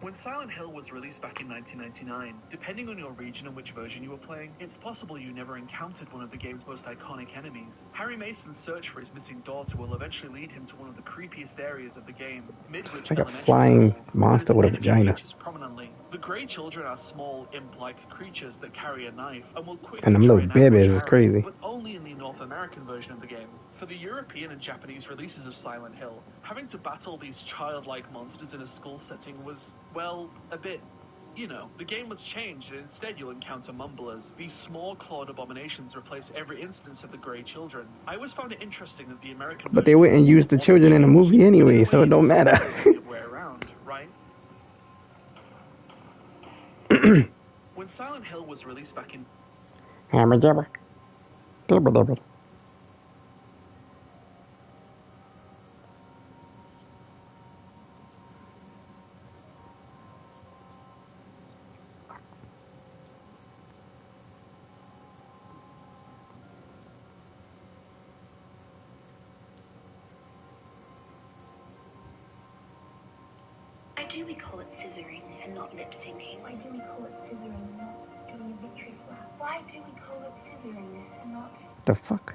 When Silent Hill was released back in 1999, depending on your region and which version you were playing, it's possible you never encountered one of the game's most iconic enemies. Harry Mason's search for his missing daughter will eventually lead him to one of the creepiest areas of the game, Midwich like Elementary a flying School, monster with a vagina. prominently. The Grey Children are small, imp-like creatures that carry a knife and will quickly And them try little and ambush babies is Harry, crazy. but only in the North American version of the game. For the European and Japanese releases of Silent Hill, having to battle these childlike monsters in a school setting was, well, a bit... You know, the game was changed and instead you'll encounter mumblers. These small clawed abominations replace every instance of the Grey Children. I always found it interesting that the American But they wouldn't use the children in the movie anyway, so it don't matter. way around, right? When Silent Hill was released back in... Hammer jabber. Dibber dibber. Why do we call it scissoring and not lip syncing? Why do we call it scissoring and not doing a victory flap? Why do we call it scissoring and not... The fuck?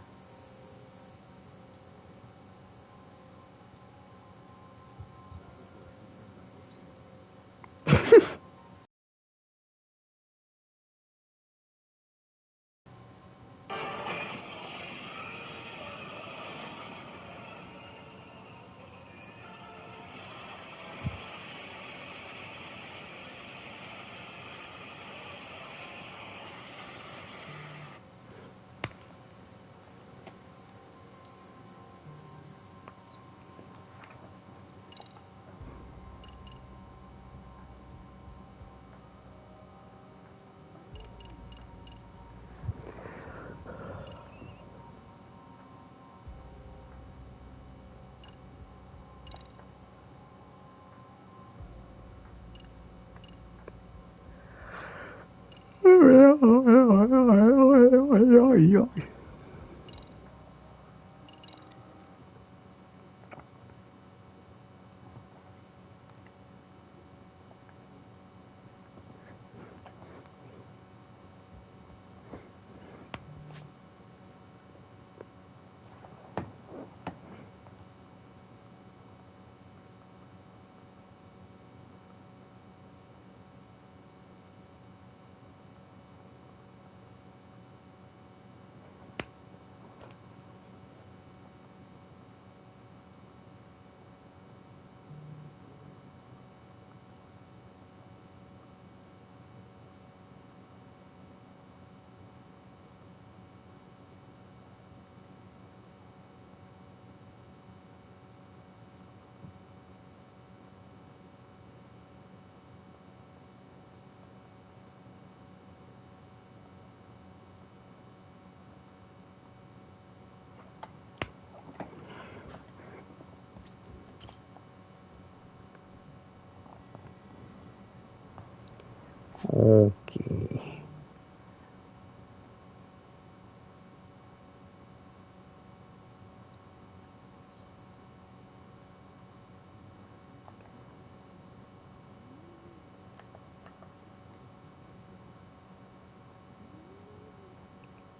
Okay.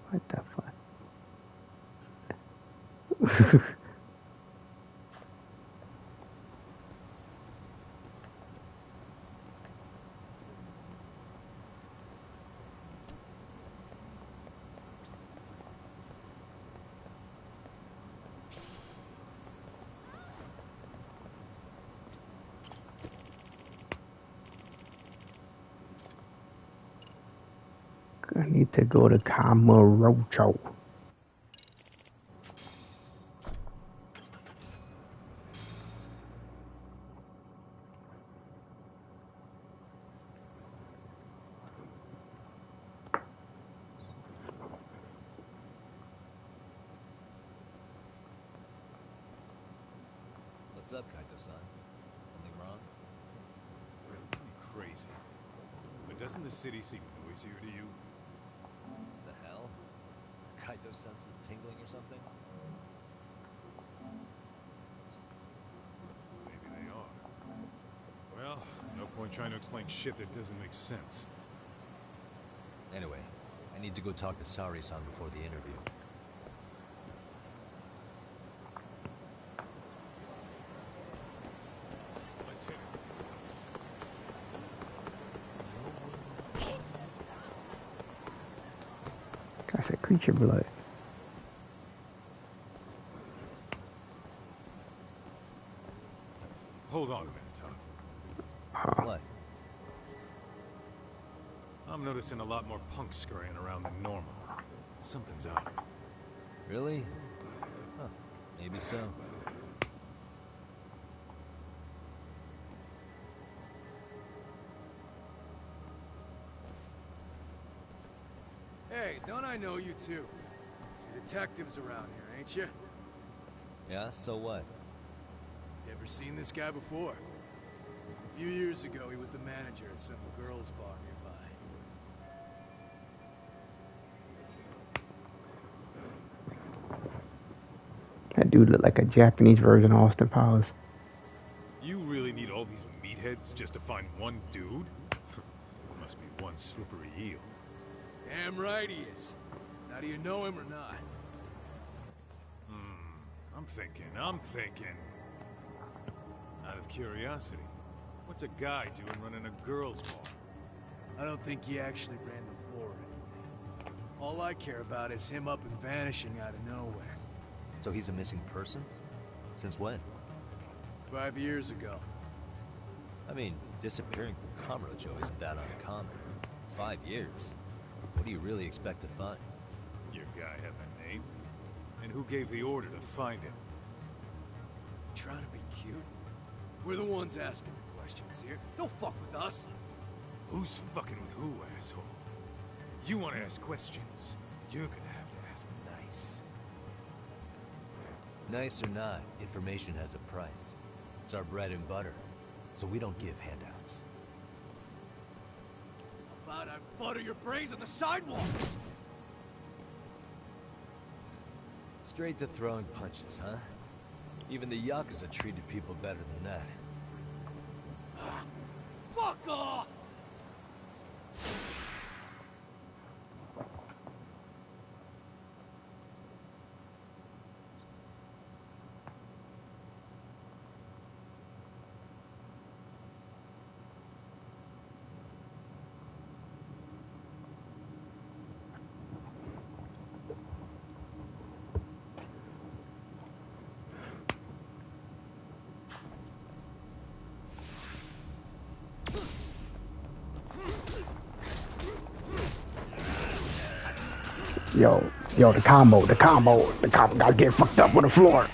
What the fuck? I need to go to Kamurocho. What's up, Kaito-san? Something wrong? You're crazy. But doesn't the city seem noisier to you? The hell? Kaito senses tingling or something? Maybe they are. Well, no point trying to explain shit that doesn't make sense. Anyway, I need to go talk to Sari-san before the interview. Let's hit it. I said creature blood. Hold on a minute, Tom. What? I'm noticing a lot more punks scurrying around than normal. Something's up. Really? Huh. Maybe so. Hey, don't I know you two? You're detectives around here, ain't you? Yeah, so what? You ever seen this guy before? A few years ago, he was the manager at some girls' bar nearby. That dude looked like a Japanese version of Austin Powers. You really need all these meatheads just to find one dude? Must be one slippery eel. Damn right he is. Now, do you know him or not? I'm thinking. Out of curiosity, what's a guy doing running a girls' bar? I don't think he actually ran the floor or anything. All I care about is him up and vanishing out of nowhere. So he's a missing person? Since when? 5 years ago. I mean, disappearing from Kamurocho isn't that uncommon. 5 years? What do you really expect to find? Your guy have a name? And who gave the order to find him? Trying to be cute? We're the ones asking the questions here. Don't fuck with us. Who's fucking with who, asshole? You want to ask questions, you're gonna have to ask nice. Nice or not, information has a price. It's our bread and butter, so we don't give handouts. How about I butter your brains on the sidewalk? Straight to throwing punches, huh? Even the Yakuza treated people better than that. Fuck off! Yo, the combo gotta get fucked up on the floor.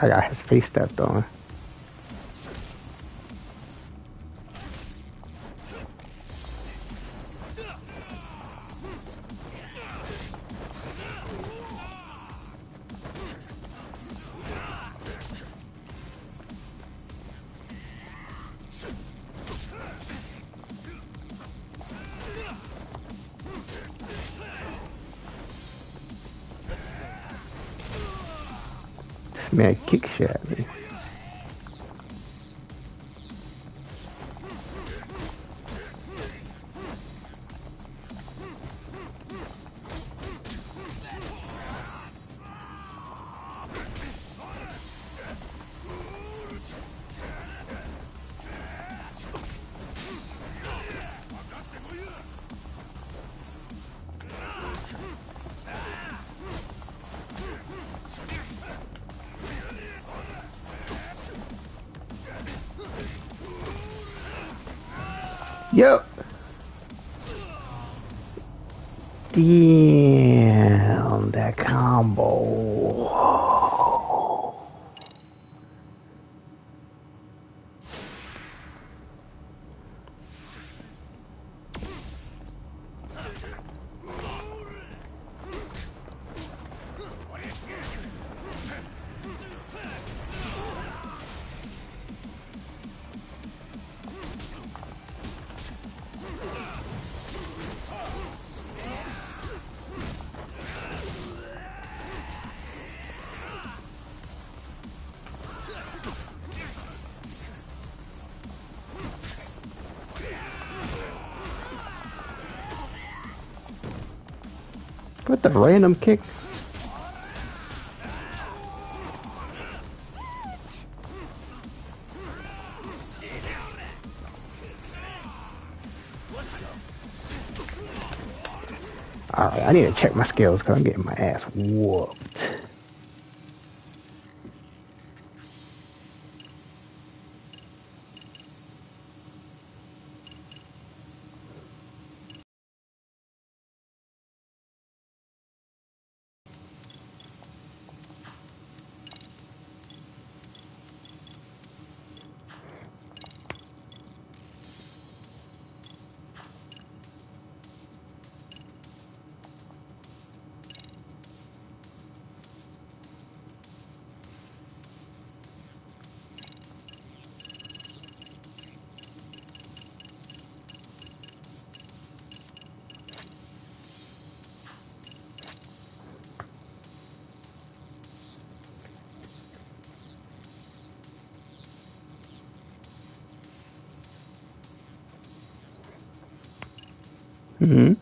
I got his face stepped on. This man kick shit at me. Yup. Damn, that combo. What the random kick? Alright, I need to check my skills because I'm getting my ass whooped. Mm-hmm.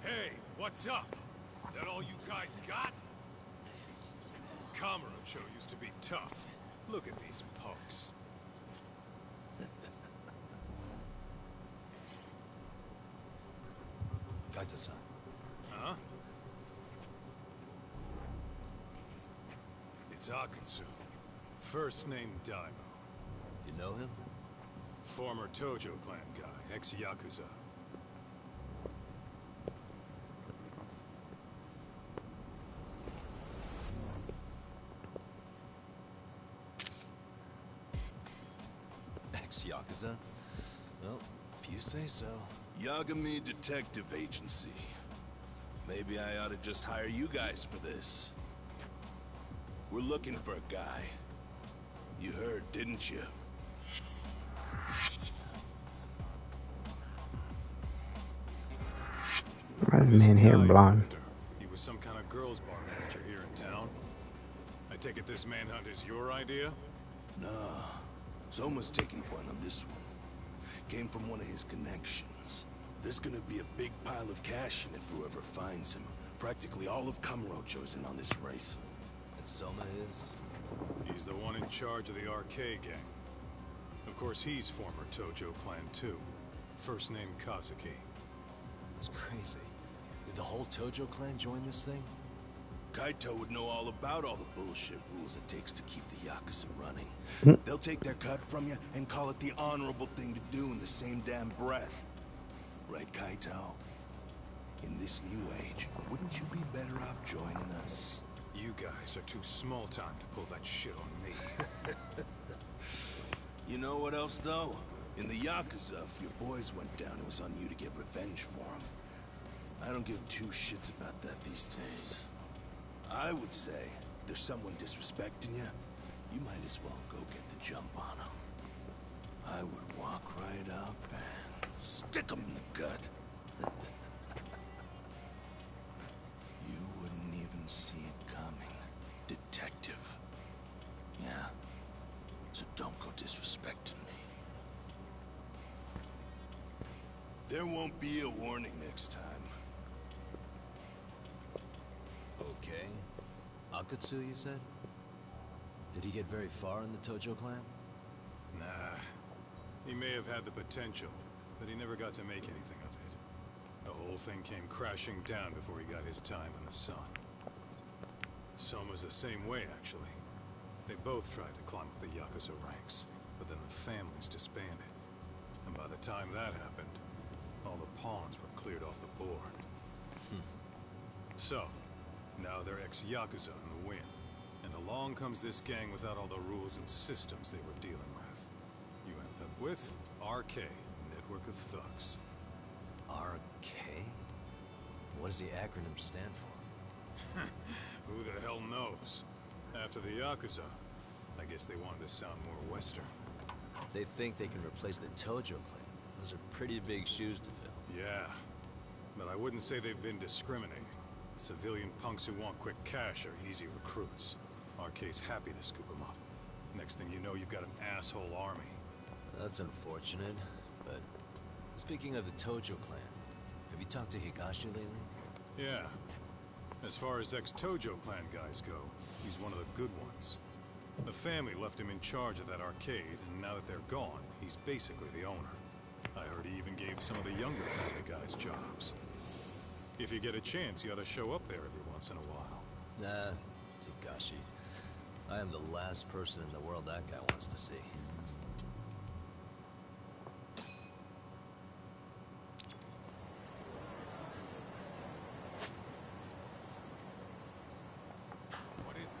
Hey, what's up? That all you guys got? Kamurocho used to be tough. Look at these punks. Kaito-san. Huh? It's Akutsu. First name Daimo. You know him? Former Tojo clan guy, ex-Yakuza. Ex-Yakuza? Well, if you say so. Yagami Detective Agency. Maybe I ought to just hire you guys for this. We're looking for a guy. You heard, didn't you? Why is man hair blonde? He was some kind of girls bar manager here in town. I take it this manhunt is your idea? Nah. Soma's taking point on this one. Came from one of his connections. There's gonna be a big pile of cash in it for whoever finds him. Practically all of Kamurocho's in on this race. And Soma is? He's the one in charge of the RK gang. Of course, he's former Tojo clan too. First name Kazuki. It's crazy. Did the whole Tojo clan join this thing? Kaito would know all about all the bullshit rules it takes to keep the Yakuza running. They'll take their cut from you and call it the honorable thing to do in the same damn breath. Right, Kaito? In this new age, wouldn't you be better off joining us? You guys are too small time to pull that shit on me. You know what else, though? In the Yakuza, if your boys went down, it was on you to get revenge for them. I don't give two shits about that these days. I would say, if there's someone disrespecting you, you might as well go get the jump on them. I would walk right up and stick them in the gut. You wouldn't even see it coming, detective. Yeah, so don't go disrespecting me. There won't be a warning next time. Okay. Akutsu, you said? Did he get very far in the Tojo clan? Nah. He may have had the potential, but he never got to make anything of it. The whole thing came crashing down before he got his time in the sun. Soma's the same way, actually. They both tried to climb up the Yakuza ranks, but then the families disbanded. And by the time that happened, all the pawns were cleared off the board. So, now they're ex-Yakuza in the wind. And along comes this gang without all the rules and systems they were dealing with. You end up with RK, Network of Thugs. RK? What does the acronym stand for? Who the hell knows? After the Yakuza, I guess they wanted to sound more Western. If they think they can replace the Tojo clan, those are pretty big shoes to fill. Yeah, but I wouldn't say they've been discriminating. Civilian punks who want quick cash are easy recruits. RK's happy to scoop them up. Next thing you know, you've got an asshole army. That's unfortunate, but speaking of the Tojo clan, have you talked to Higashi lately? Yeah. As far as ex-Tojo clan guys go, he's one of the good ones. The family left him in charge of that arcade, and now that they're gone, he's basically the owner. I heard he even gave some of the younger family guys jobs. If you get a chance, you ought to show up there every once in a while. Nah, Higashi. I am the last person in the world that guy wants to see. What is it?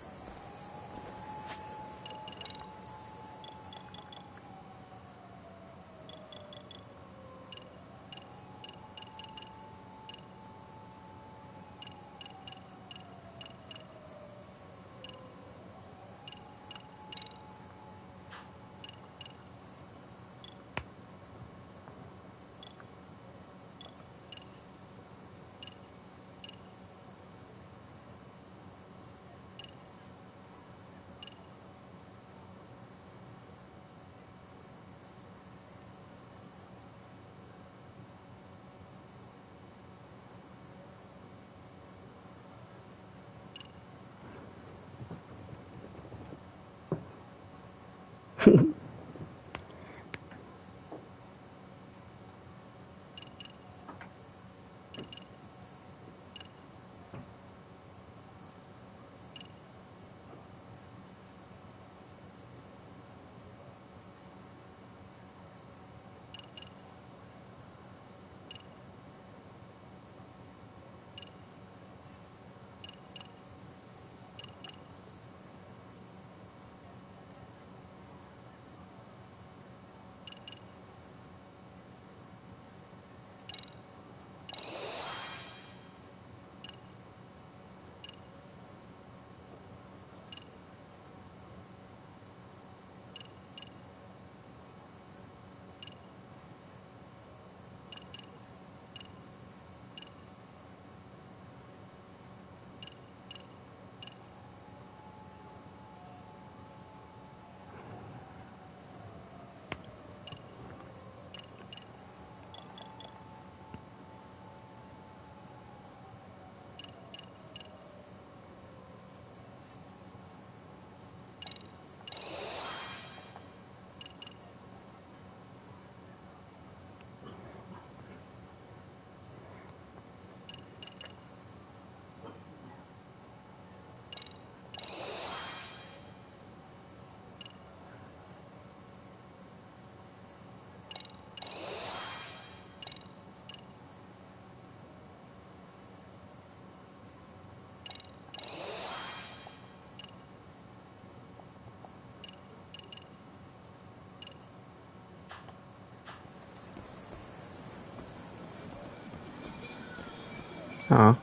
Huh?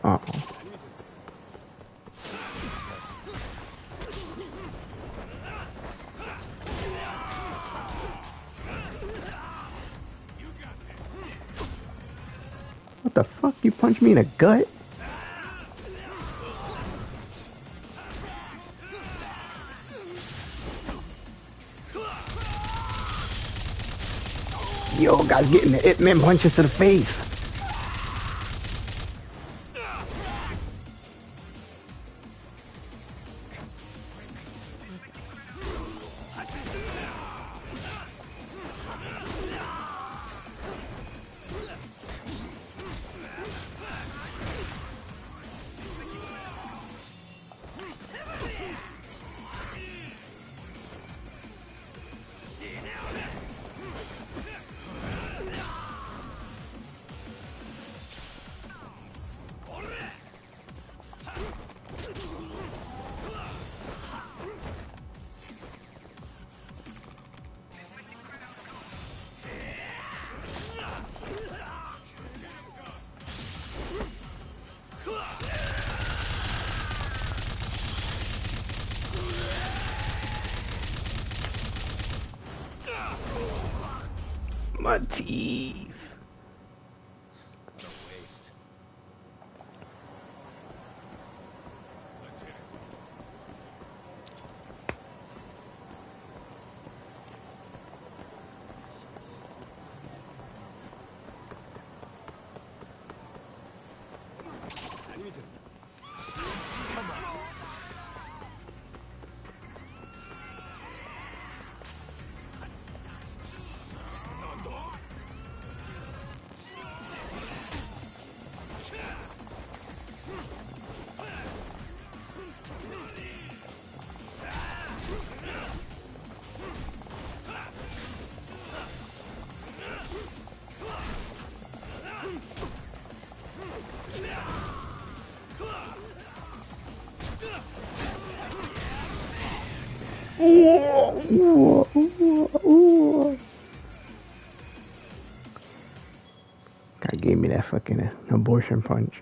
Oh. What the fuck? You punched me in the gut? Yo, guys getting the Ip Man punches to the face. My teeth. Guy gave me that fucking abortion punch.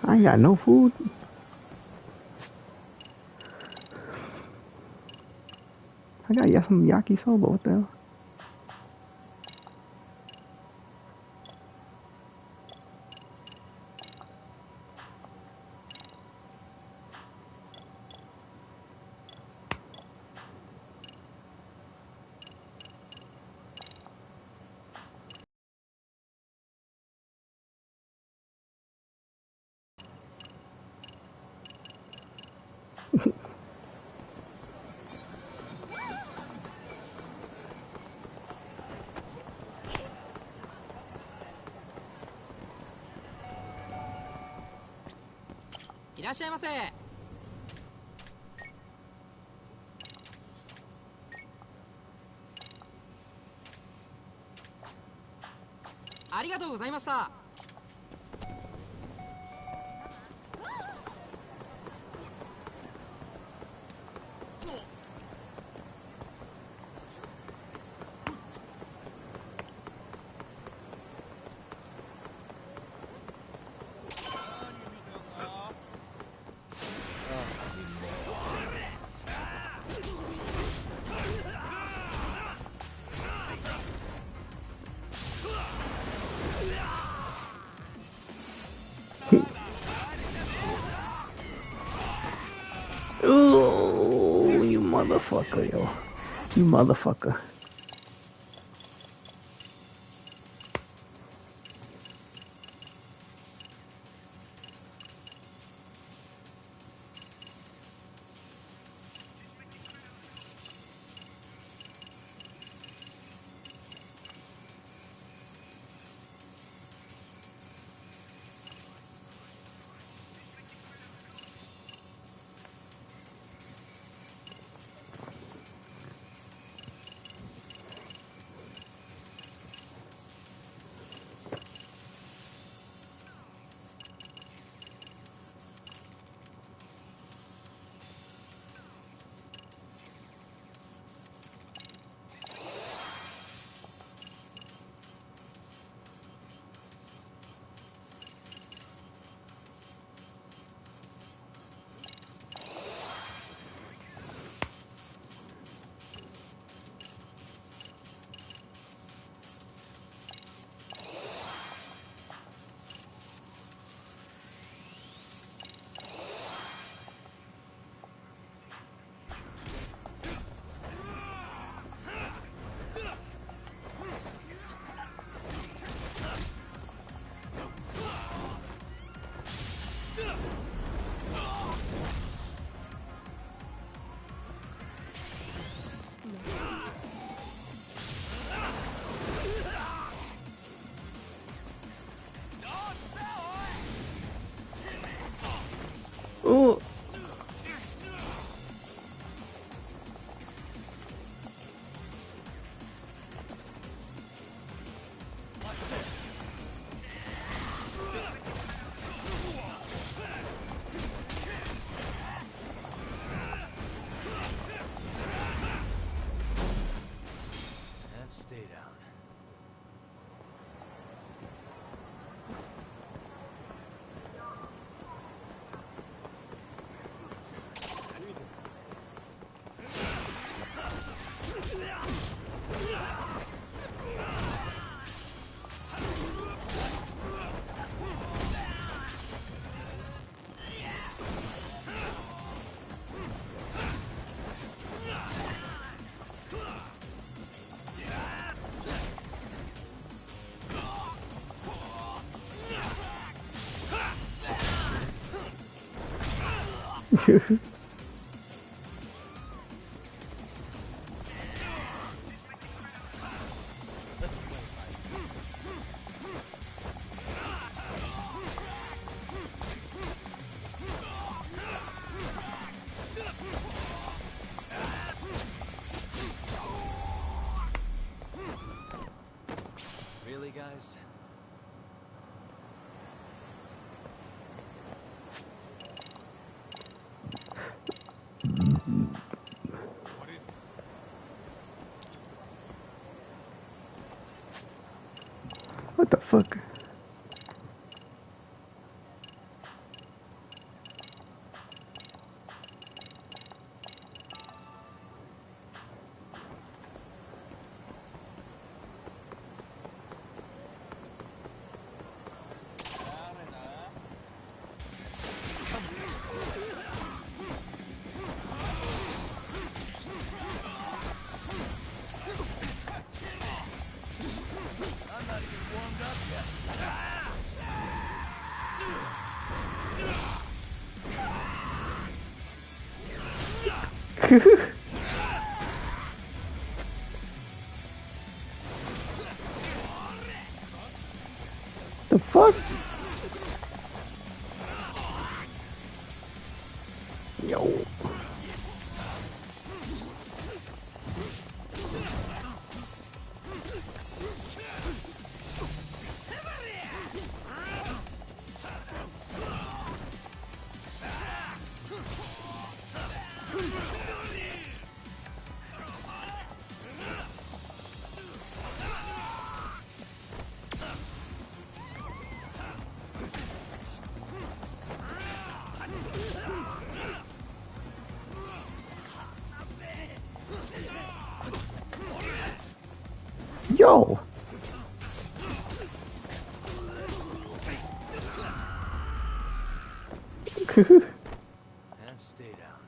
I ain't got no food. I got some yakisoba. What the hell? いらっしゃいませ。ありがとうございました。Ooh, you motherfucker, yo. You motherfucker. Ooh. And stay down. Really, guys? What is it? What the fuck? I'm not even warmed up yet. The fuck? Yo. Yo. And stay down.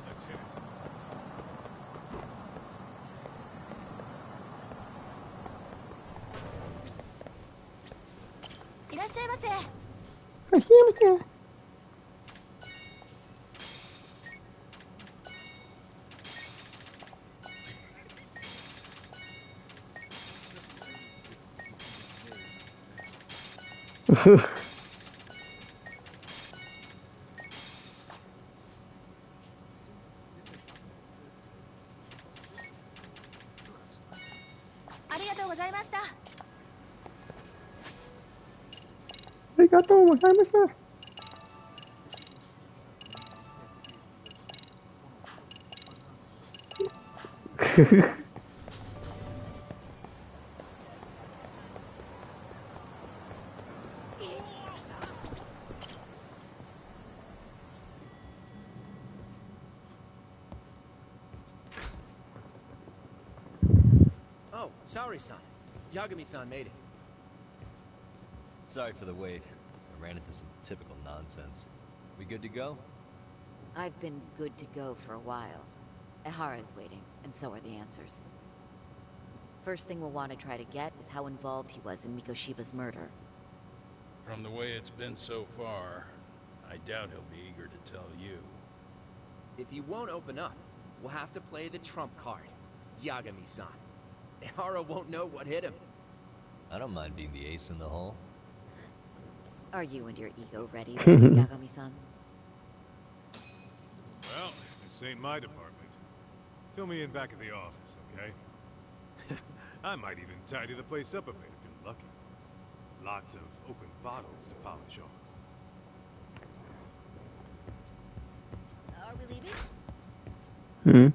Let's hit it. Arigatou gozaimashita. Oh, Saori-san. Yagami-san made it. Sorry for the wait. I ran into some typical nonsense. We good to go? I've been good to go for a while. Ehara is waiting, and so are the answers. First thing we'll want to try to get is how involved he was in Mikoshiba's murder. From the way it's been so far, I doubt he'll be eager to tell you. If he won't open up, we'll have to play the trump card. Yagami-san. Ehara won't know what hit him. I don't mind being the ace in the hole. Are you and your ego ready, then, Yagami-san? Well, this ain't my department. Fill me in back at the office, okay? I might even tidy the place up a bit if you're lucky. Lots of open bottles to polish off. Are we leaving? Hmm.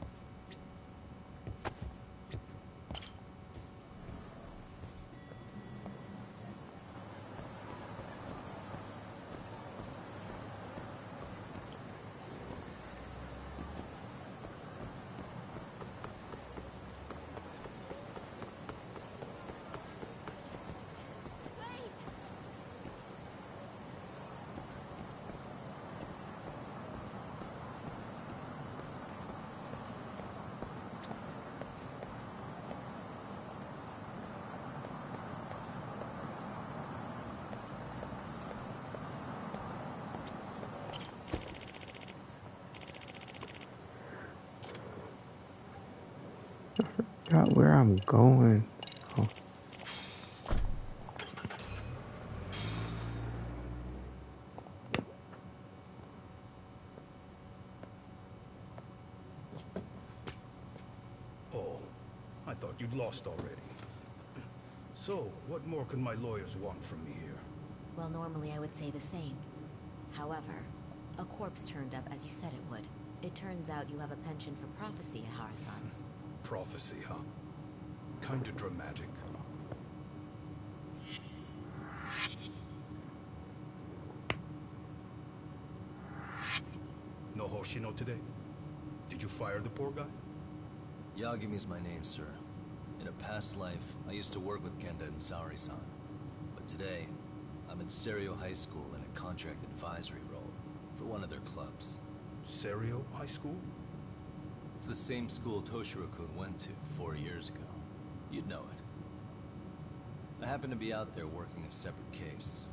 Forgot where I'm going. Oh. Oh, I thought you'd lost already. So, what more can my lawyers want from me here? Well, normally I would say the same. However, a corpse turned up as you said it would. It turns out you have a penchant for prophecy, Ehara-san. Prophecy, huh? Kinda dramatic. No Hoshino today? Did you fire the poor guy? Yagami's my name, sir. In a past life, I used to work with Genda and Saori-san. But today, I'm at Serio High School in a contract advisory role for one of their clubs. Serio High School? It's the same school Toshiro-kun went to 4 years ago. You'd know it. I happen to be out there working a separate case.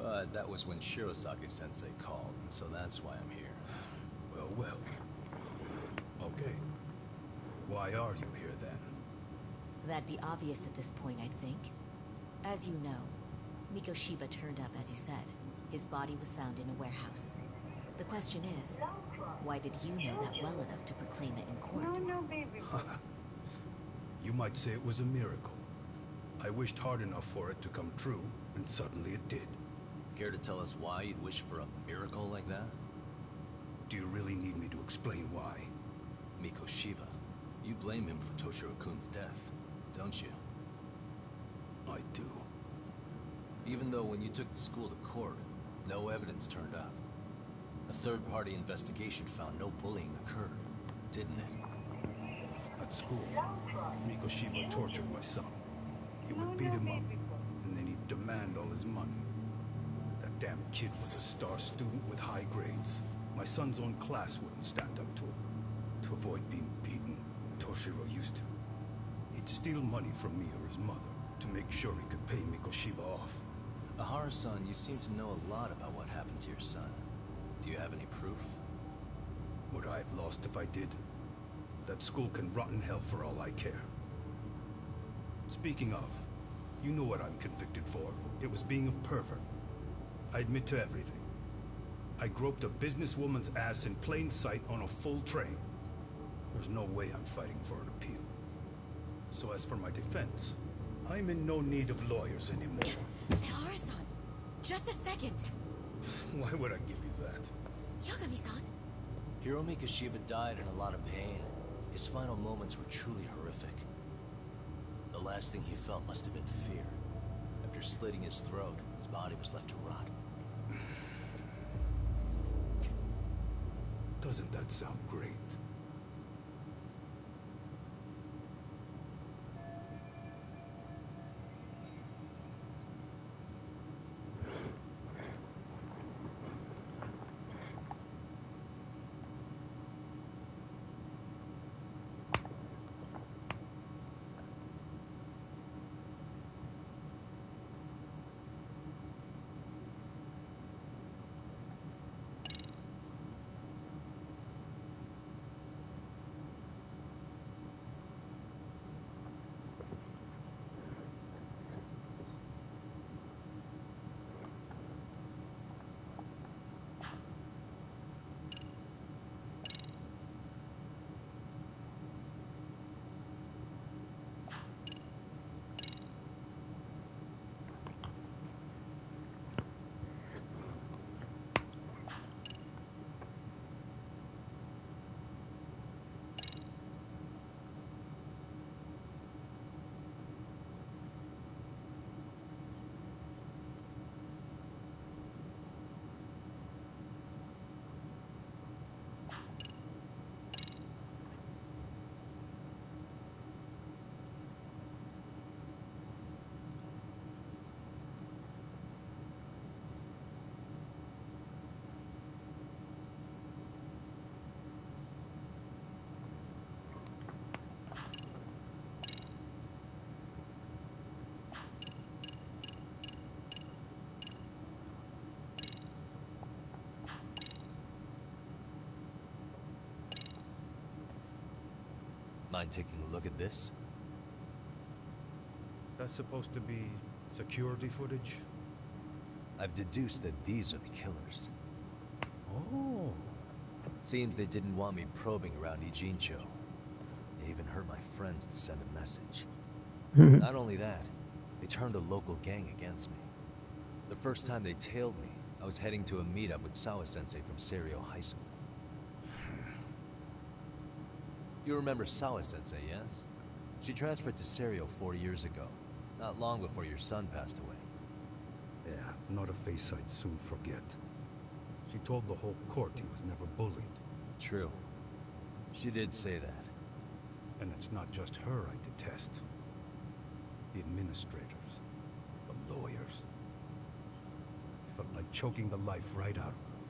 But that was when Shirosaki-sensei called, and so that's why I'm here. Well, well. Okay. Why are you here then? That'd be obvious at this point, I'd think. As you know, Mikoshiba turned up as you said. His body was found in a warehouse. The question is, why did you know that well enough to proclaim it in court? You might say it was a miracle. I wished hard enough for it to come true, and suddenly it did. Care to tell us why you'd wish for a miracle like that? Do you really need me to explain why? Mikoshiba. You blame him for Toshiro-kun's death, don't you? I do. Even though when you took the school to court, no evidence turned up. A third-party investigation found no bullying occurred, didn't it? At school, Mikoshiba tortured my son. He would beat him up, and then he'd demand all his money. That damn kid was a star student with high grades. My son's own class wouldn't stand up to him. To avoid being beaten, Toshiro used to. He'd steal money from me or his mother to make sure he could pay Mikoshiba off. Ahara-san, you seem to know a lot about what happened to your son. Do you have any proof? Would I have lost if I did? That school can rot in hell for all I care. Speaking of, you know what I'm convicted for. It was being a pervert. I admit to everything. I groped a businesswoman's ass in plain sight on a full train. There's no way I'm fighting for an appeal. So as for my defense, I'm in no need of lawyers anymore. Ahara-san, just a second. Why would I give you that? Yagami-san. Hiro Mikoshiba died in a lot of pain. His final moments were truly horrific. The last thing he felt must have been fear. After slitting his throat, his body was left to rot. Doesn't that sound great? Mind taking a look at this? That's supposed to be security footage? I've deduced that these are the killers. Oh. Seems they didn't want me probing around Ijincho. They even heard my friends to send a message. Not only that, they turned a local gang against me. The first time they tailed me, I was heading to a meetup with Sawa-sensei from Seiryo High School. You remember Sawa-sensei, yes? She transferred to Seiryo 4 years ago, not long before your son passed away. Yeah, not a face I'd soon forget. She told the whole court he was never bullied. True. She did say that. And it's not just her I detest. The administrators, the lawyers. It felt like choking the life right out of them.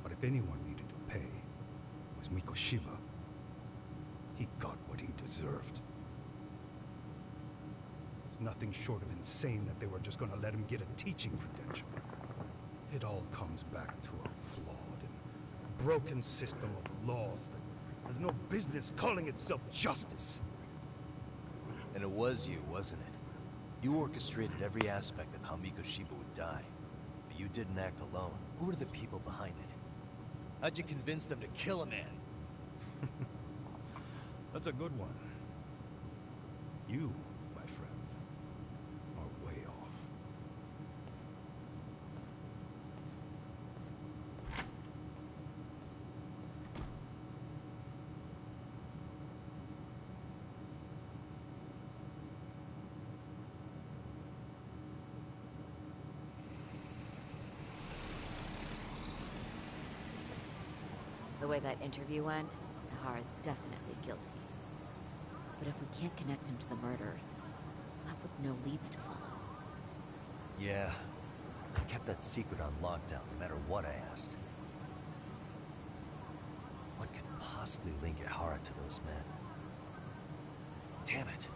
But if anyone needed to pay, it was Mikoshiba. He got what he deserved. nothing short of insane that they were just gonna let him get a teaching credential. It all comes back to a flawed and broken system of laws that has no business calling itself justice. And it was you, wasn't it? You orchestrated every aspect of how Mikoshiba would die. But you didn't act alone. Who were the people behind it? How'd you convince them to kill a man? That's a good one. You, my friend, are way off. The way that interview went, Ihara's definitely guilty. But if we can't connect him to the murderers, we're left with no leads to follow. Yeah. I kept that secret on lockdown, no matter what I asked. What could possibly link Ihara to those men? Damn it.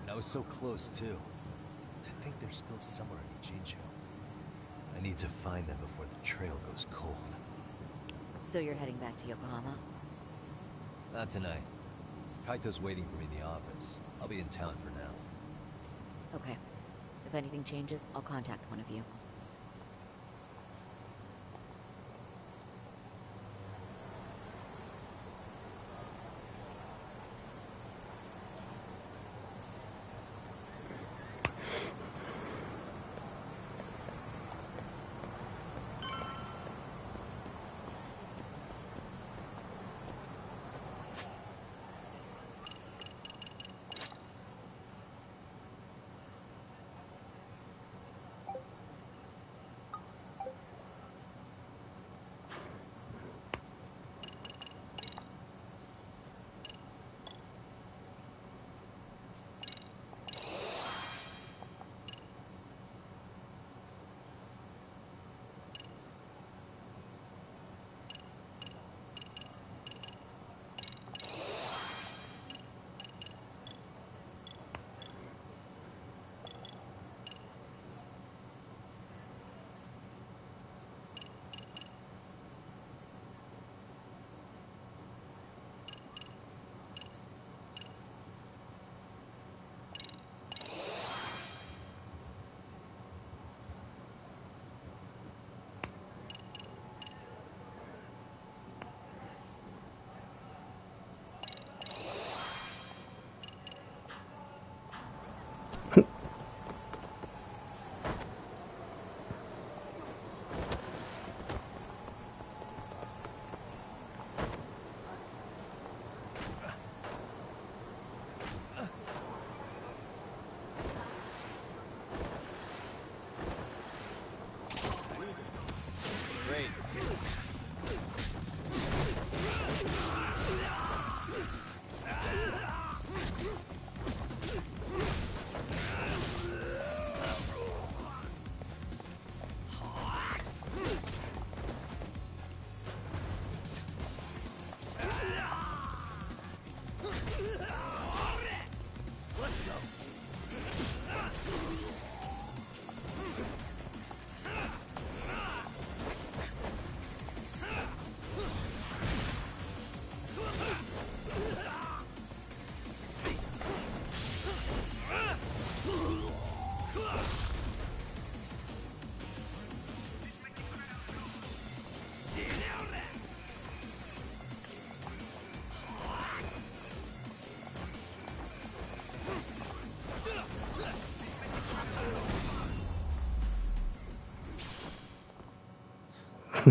And I was so close, too. To think they're still somewhere in Ijincho. I need to find them before the trail goes cold. So you're heading back to Yokohama? Not tonight. Kaito's waiting for me in the office. I'll be in town for now. Okay. If anything changes, I'll contact one of you.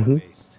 Waste.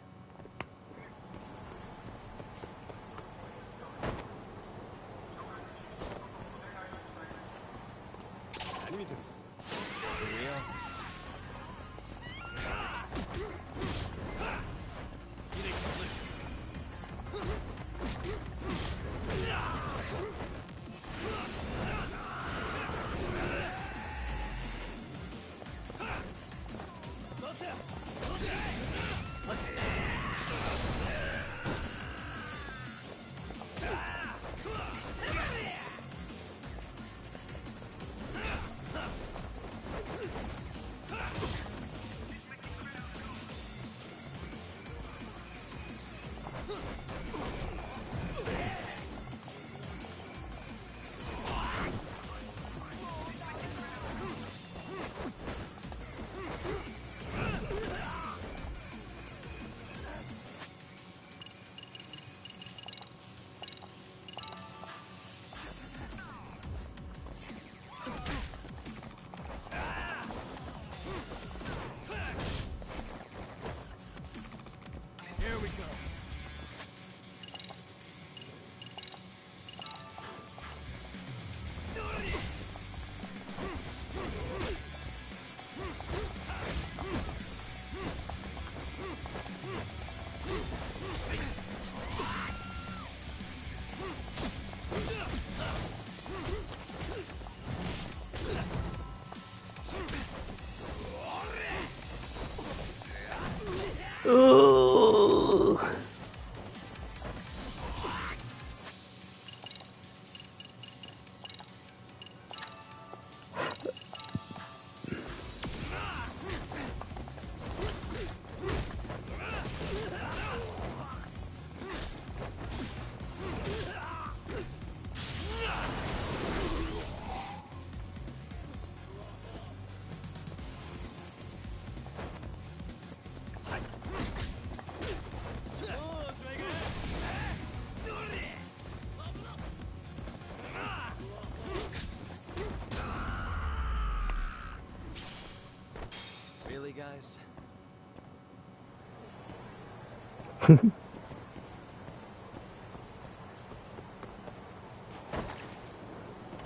Sorry, guys.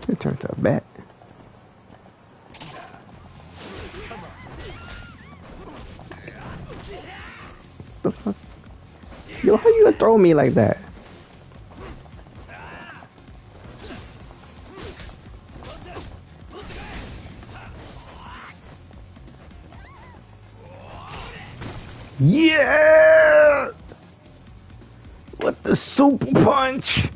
It turned to a bat. The fuck? Yo, how you gonna throw me like that? Yeah! What the super punch?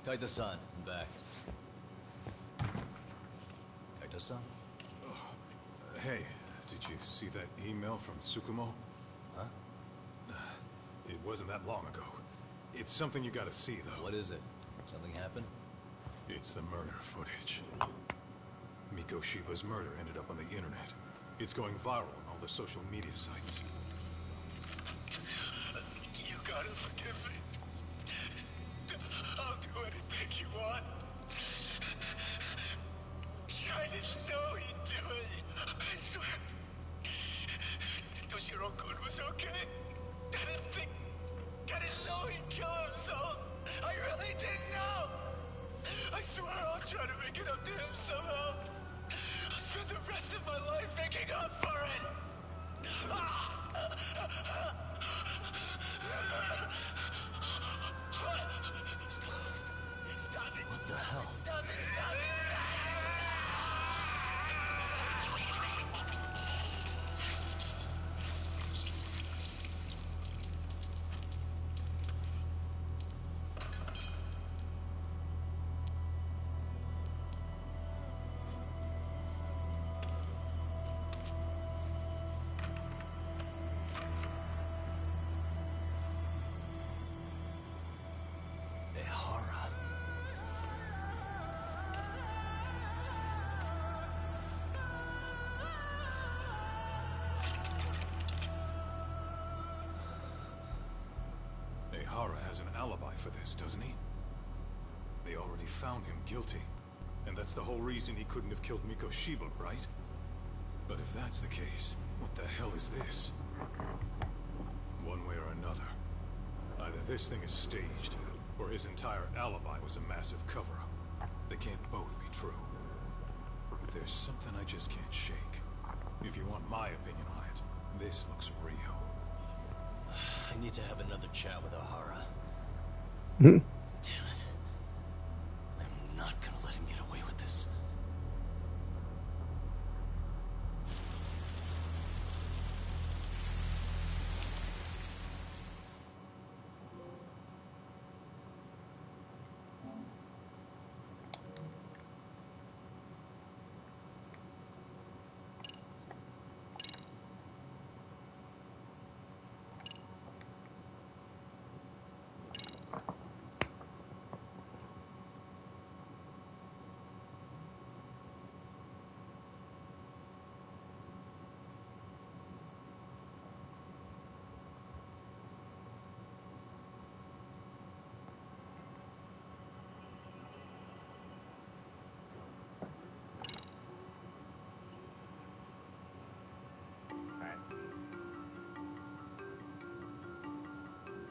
Kaito-san, I'm back. Kaito-san? Hey, did you see that email from Tsukumo? Huh? It wasn't that long ago. It's something you gotta see, though. What is it? Something happened? It's the murder footage. Mikoshiba's murder ended up on the internet. It's going viral on all the social media sites. You gotta forgive me. I'll do anything you want. I didn't know he'd do it. I swear. Toshiro-kun was okay. I didn't know he'd kill himself. I really didn't know. I swear I'll try to make it up to him somehow. I'll spend the rest of my life making up for it. Stop it. What the hell? Stop it. Ehara has an alibi for this, doesn't he? They already found him guilty. And that's the whole reason he couldn't have killed Mikoshiba, right? But if that's the case, what the hell is this? One way or another, either this thing is staged, or his entire alibi was a massive cover-up. They can't both be true. But there's something I just can't shake. If you want my opinion on it, this looks real. I need to have another chat with Ehara. Hmm? Damn it. I'm not gonna let him get away with this.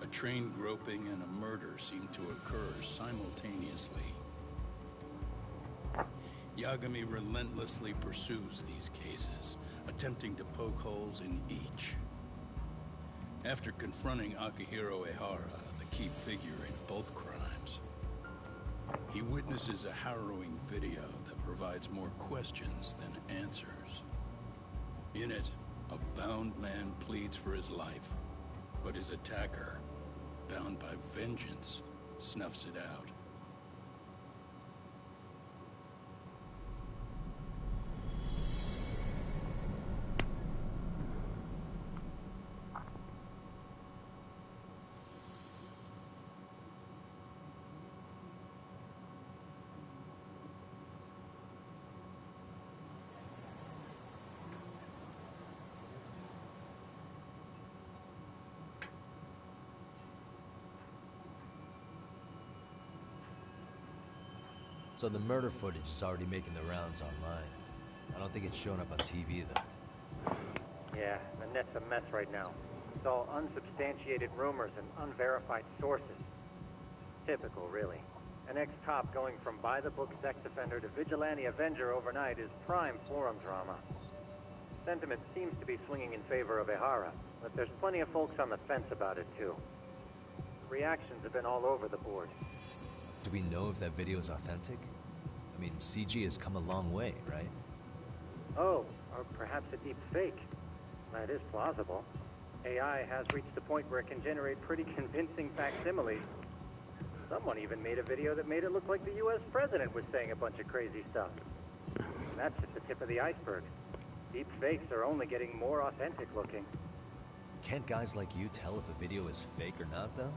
A train groping and a murder seem to occur simultaneously. Yagami relentlessly pursues these cases, attempting to poke holes in each. After confronting Akihiro Ehara, the key figure in both crimes, he witnesses a harrowing video that provides more questions than answers. In it, A bound man pleads for his life, but his attacker, bound by vengeance, snuffs it out. So the murder footage is already making the rounds online. I don't think it's showing up on TV, though. Yeah, the net's a mess right now. It's all unsubstantiated rumors and unverified sources. Typical, really. An ex-cop going from by-the-book sex offender to vigilante avenger overnight is prime forum drama. Sentiment seems to be swinging in favor of Ehara, but there's plenty of folks on the fence about it, too. The reactions have been all over the board. Do we know if that video is authentic? I mean, CG has come a long way, right? Oh, or perhaps a deep fake. That is plausible. AI has reached the point where it can generate pretty convincing facsimiles. Someone even made a video that made it look like the US president was saying a bunch of crazy stuff. And that's just the tip of the iceberg. Deep fakes are only getting more authentic looking. Can't guys like you tell if a video is fake or not, though?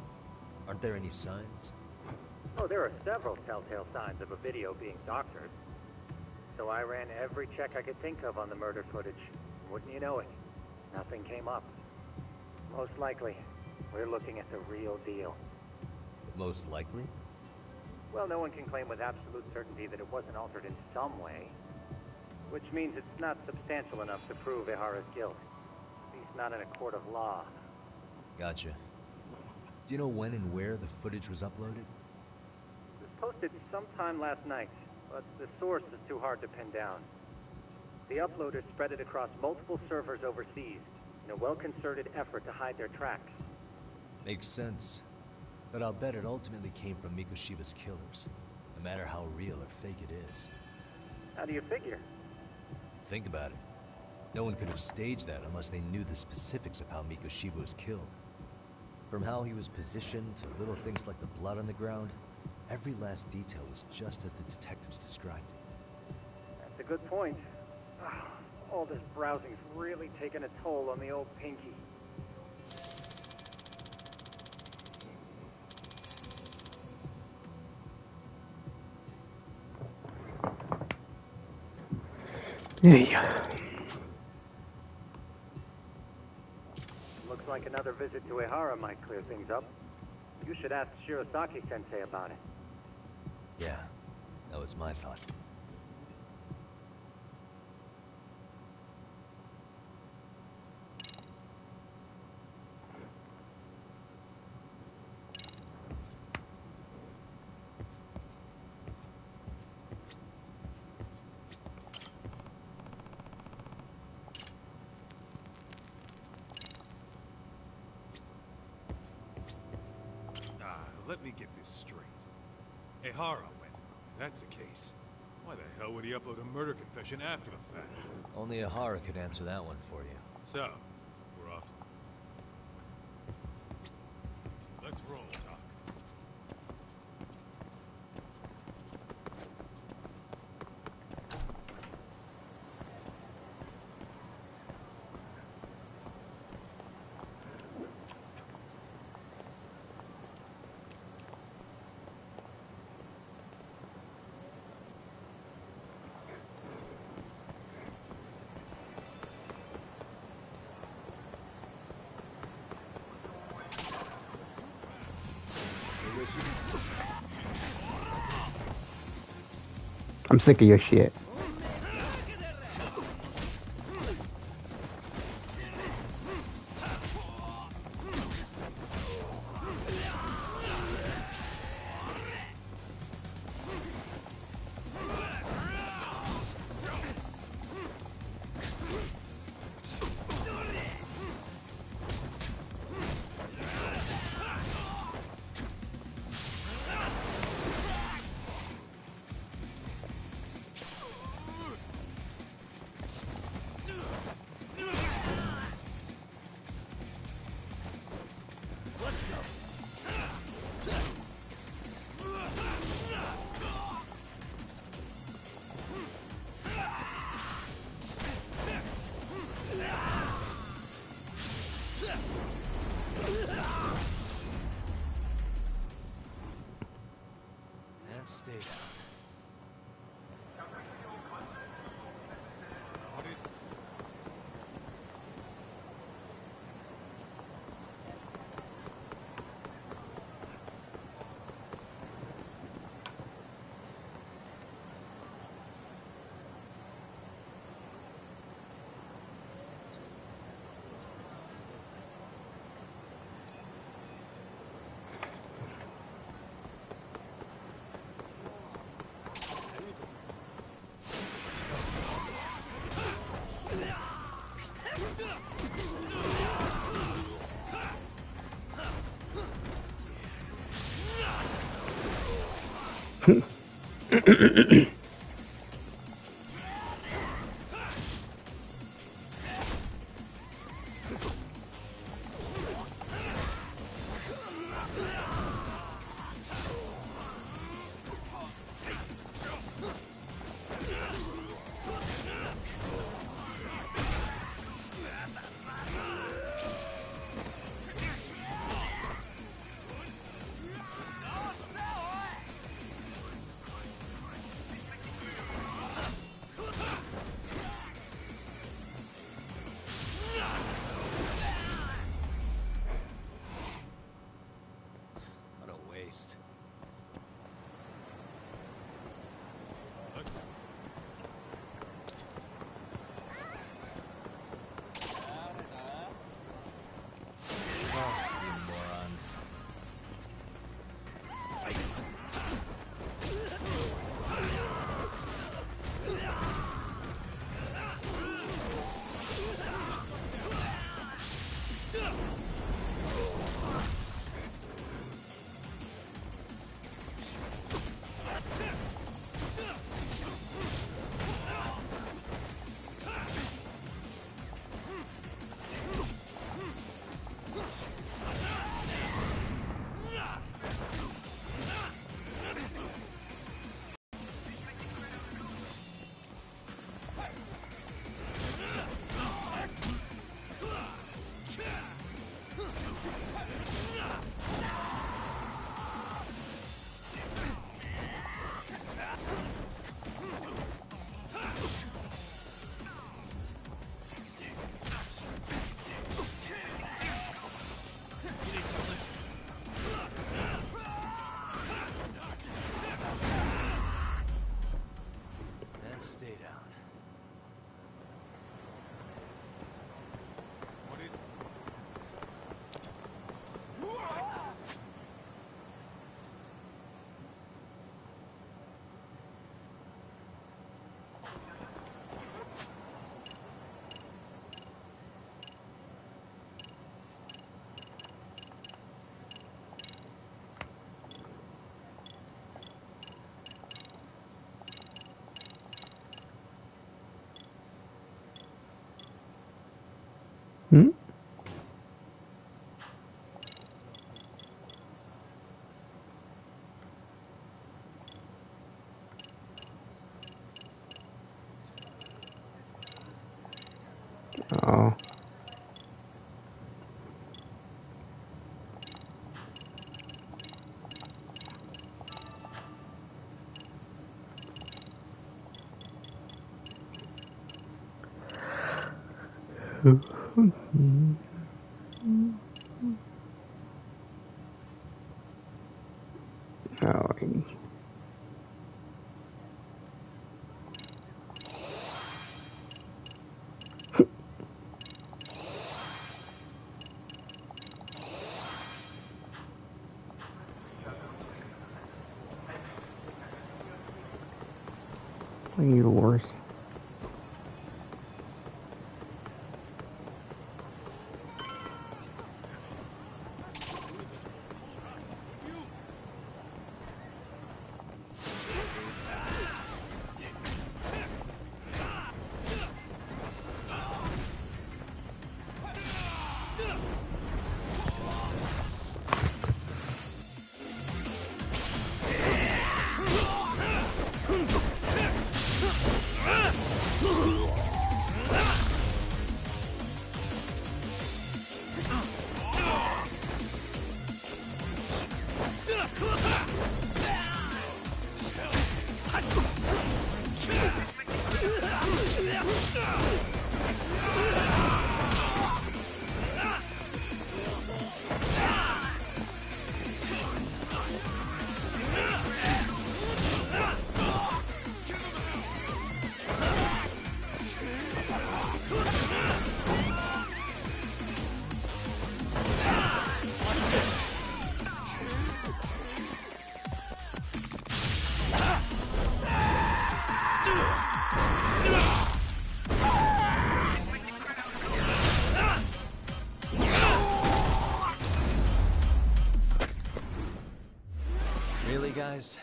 Aren't there any signs? Oh, there are several telltale signs of a video being doctored. So I ran every check I could think of on the murder footage. Wouldn't you know it? Nothing came up. Most likely, we're looking at the real deal. Most likely? Well, no one can claim with absolute certainty that it wasn't altered in some way. Which means it's not substantial enough to prove Ehara's guilt. At least not in a court of law. Gotcha. Do you know when and where the footage was uploaded? It was posted sometime last night, but the source is too hard to pin down. The uploaders spread it across multiple servers overseas in a well-concerted effort to hide their tracks. Makes sense. But I'll bet it ultimately came from Mikoshiba's killers, no matter how real or fake it is. How do you figure? Think about it. No one could have staged that unless they knew the specifics of how Mikoshiba was killed. From how he was positioned to little things like the blood on the ground, every last detail was just as the detectives described it. That's a good point. All this browsing's really taken a toll on the old pinky. Yeah. Looks like another visit to Ehara might clear things up. You should ask Shirosaki-sensei about it. Yeah, that was my thought. Let me get this straight. Ehara went. If that's the case, why the hell would he upload a murder confession after the fact? Only Ehara could answer that one for you. So, we're off. Let's roll, Talk. I'm sick of your shit. What a waste. Oh, you morons. And stay down. What is it? Hmm? Oh. Oh. Yours. Really, guys?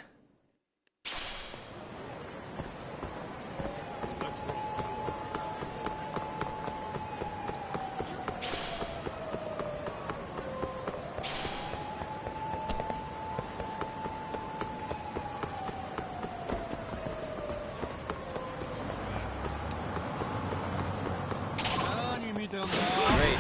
Great.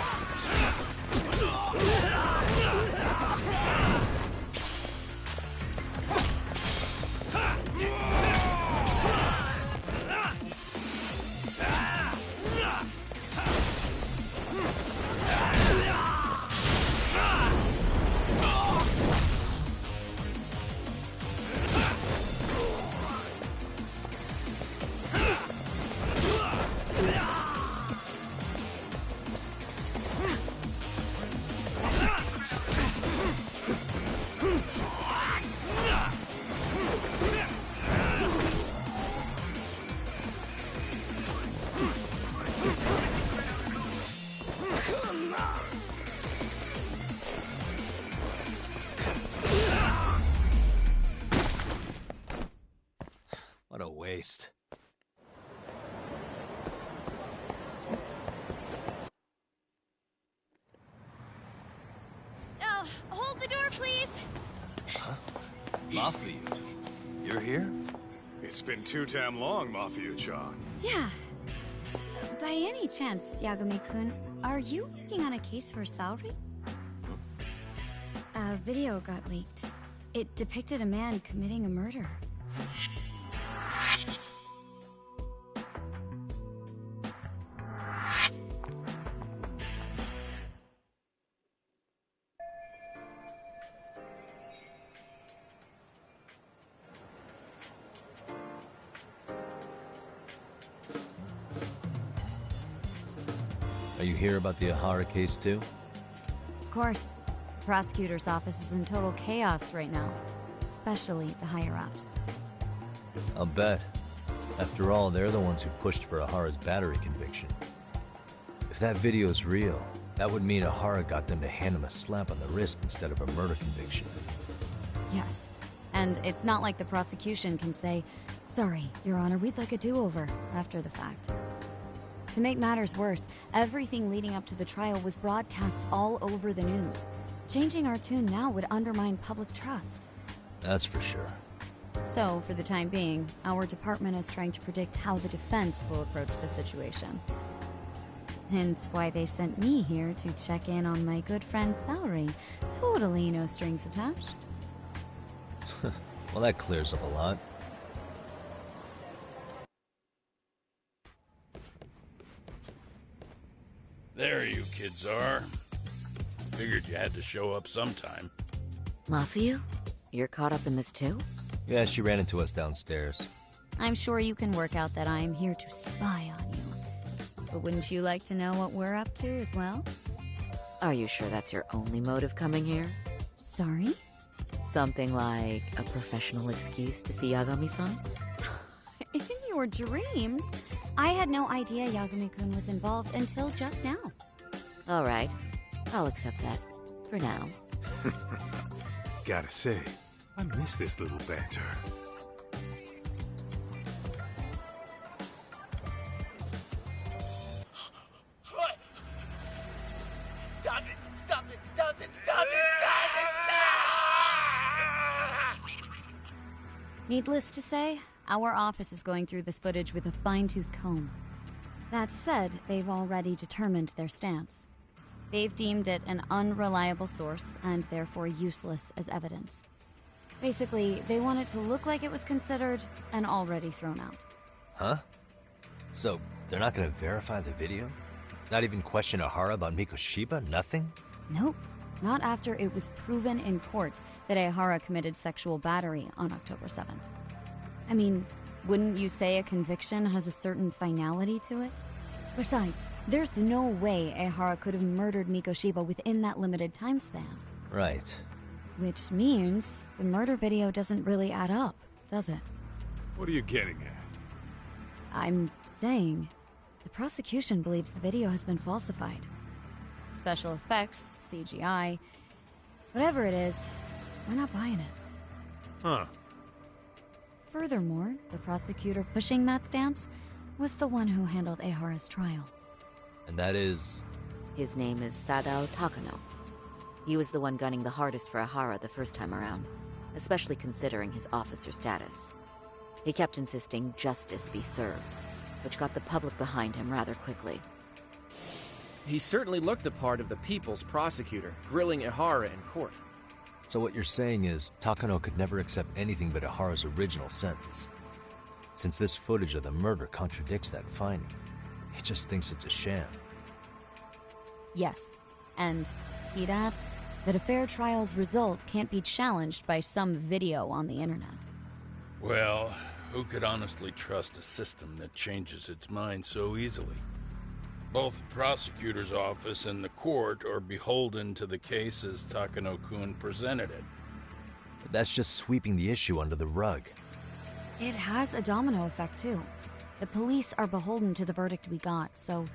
What a waste. Hold the door, please. Huh? Mafuyu, you're here? It's been too damn long, Mafuyu-chan. Yeah. By any chance, Yagami-kun, are you working on a case for Saori? A video got leaked. It depicted a man committing a murder. Are you here about the Ahara case too? Of course. The prosecutor's office is in total chaos right now. Especially the higher-ups. I'll bet. After all, they're the ones who pushed for Ahara's battery conviction. If that video's real, that would mean Ahara got them to hand him a slap on the wrist instead of a murder conviction. Yes. And it's not like the prosecution can say, "Sorry, Your Honor, we'd like a do-over," after the fact. To make matters worse, everything leading up to the trial was broadcast all over the news. Changing our tune now would undermine public trust. That's for sure. So, for the time being, our department is trying to predict how the defense will approach the situation. Hence why they sent me here to check in on my good friend Saori. Totally no strings attached. Well, that clears up a lot. There you kids are. Figured you had to show up sometime. Mafuyu? You're caught up in this too? Yeah, she ran into us downstairs. I'm sure you can work out that I'm here to spy on you. But wouldn't you like to know what we're up to as well? Are you sure that's your only motive coming here? Sorry? Something like a professional excuse to see Yagami-san? In your dreams? I had no idea Yagami-kun was involved until just now. All right. I'll accept that. For now. Gotta say, I miss this little banter. Stop it! Stop it! Stop it! Stop it! Needless to say, our office is going through this footage with a fine-tooth comb. That said, they've already determined their stance. They've deemed it an unreliable source and therefore useless as evidence. Basically, they want it to look like it was considered and already thrown out. Huh? So, they're not gonna verify the video? Not even question Ahara about Mikoshiba? Nothing? Nope. Not after it was proven in court that Ahara committed sexual battery on October 7th. I mean, wouldn't you say a conviction has a certain finality to it? Besides, there's no way Ahara could have murdered Mikoshiba within that limited time span. Right. Which means the murder video doesn't really add up, does it? What are you getting at? I'm saying the prosecution believes the video has been falsified. Special effects, CGI, whatever it is, we're not buying it. Huh. Furthermore, the prosecutor pushing that stance was the one who handled Ahara's trial. And that is? His name is Sadao Takano. He was the one gunning the hardest for Ahara the first time around, especially considering his officer status. He kept insisting justice be served, which got the public behind him rather quickly. He certainly looked the part of the people's prosecutor, grilling Ihara in court. So what you're saying is, Takano could never accept anything but Ihara's original sentence. Since this footage of the murder contradicts that finding, he just thinks it's a sham. Yes, and he'd add that a fair trial's result can't be challenged by some video on the internet. Well, who could honestly trust a system that changes its mind so easily? Both the prosecutor's office and the court are beholden to the case as Takano-kun presented it. But that's just sweeping the issue under the rug. It has a domino effect, too. The police are beholden to the verdict we got, so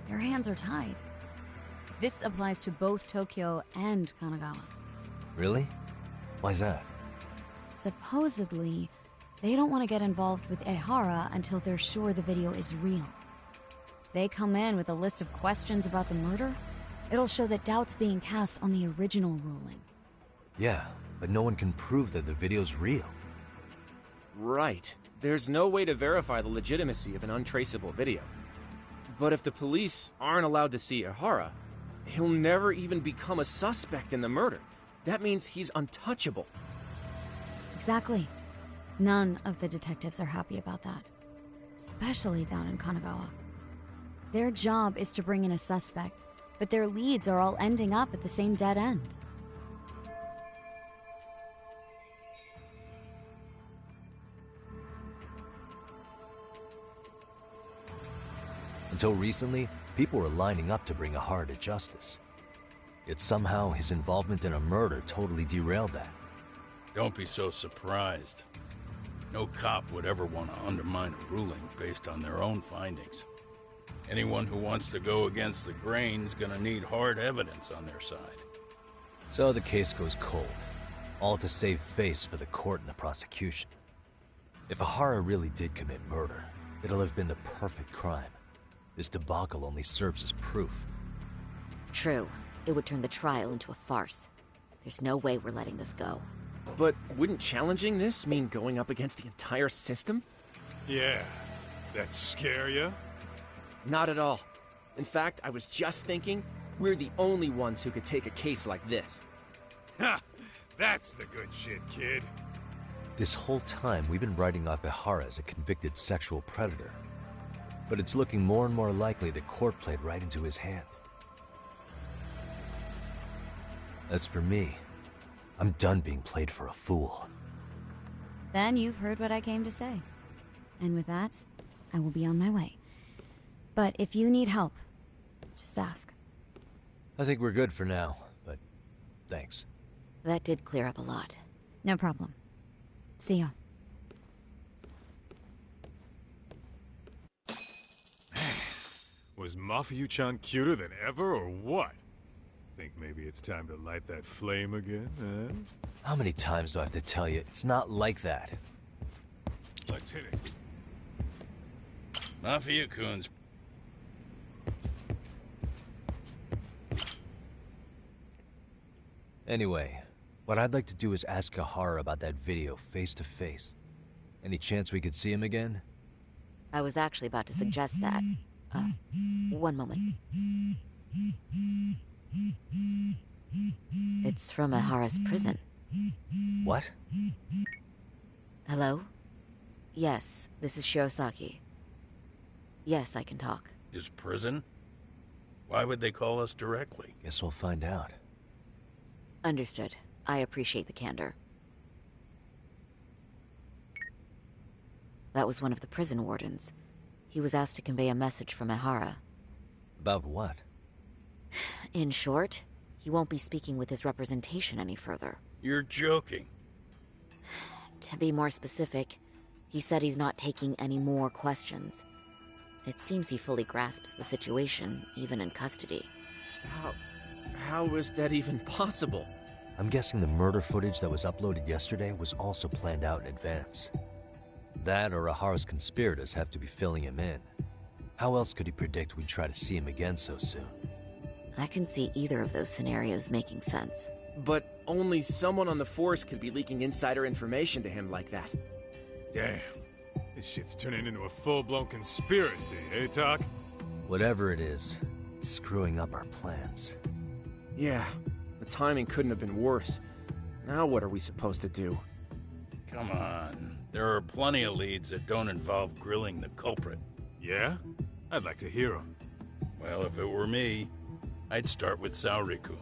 their hands are tied. This applies to both Tokyo and Kanagawa. Really? Why's that? Supposedly, they don't want to get involved with Ihara until they're sure the video is real. They come in with a list of questions about the murder, it'll show that doubt's being cast on the original ruling. Yeah, but no one can prove that the video's real. Right. There's no way to verify the legitimacy of an untraceable video. But if the police aren't allowed to see Ihara, he'll never even become a suspect in the murder. That means he's untouchable. Exactly. None of the detectives are happy about that. Especially down in Kanagawa. Their job is to bring in a suspect, but their leads are all ending up at the same dead end. Until recently, people were lining up to bring Ihara to justice. Yet somehow his involvement in a murder totally derailed that. Don't be so surprised. No cop would ever want to undermine a ruling based on their own findings. Anyone who wants to go against the grain's gonna need hard evidence on their side. So the case goes cold, all to save face for the court and the prosecution. If Ihara really did commit murder, it'll have been the perfect crime. This debacle only serves as proof. True. It would turn the trial into a farce. There's no way we're letting this go. But wouldn't challenging this mean going up against the entire system? Yeah. That scare ya? Not at all. In fact, I was just thinking, we're the only ones who could take a case like this. Ha! That's the good shit, kid. This whole time, we've been writing off Ihara as a convicted sexual predator. But it's looking more and more likely the court played right into his hand. As for me, I'm done being played for a fool. Then you've heard what I came to say. And with that, I will be on my way. But if you need help, just ask. I think we're good for now, but thanks. That did clear up a lot. No problem. See ya. Was Mafuyu-chan cuter than ever, or what? Think maybe it's time to light that flame again, huh? How many times do I have to tell you, it's not like that? Let's hit it. Mafuyu-kun's... Anyway, what I'd like to do is ask Ihara about that video face to face. Any chance we could see him again? I was actually about to suggest that. One moment. It's from Ihara's prison. What? Hello? Yes, this is Shirosaki. Yes, I can talk. His prison? Why would they call us directly? Guess we'll find out. Understood. I appreciate the candor. That was one of the prison wardens. He was asked to convey a message from Ihara. About what? In short, he won't be speaking with his representation any further. You're joking. To be more specific, he said he's not taking any more questions. It seems he fully grasps the situation, even in custody. How is that even possible? I'm guessing the murder footage that was uploaded yesterday was also planned out in advance. That or Ihara's conspirators have to be filling him in. How else could he predict we'd try to see him again so soon? I can see either of those scenarios making sense. But only someone on the force could be leaking insider information to him like that. Damn. This shit's turning into a full-blown conspiracy, eh, Talk? Whatever it is, screwing up our plans. Yeah, the timing couldn't have been worse. Now what are we supposed to do? Come on. There are plenty of leads that don't involve grilling the culprit. Yeah? I'd like to hear them. Well, if it were me, I'd start with Saori-kun.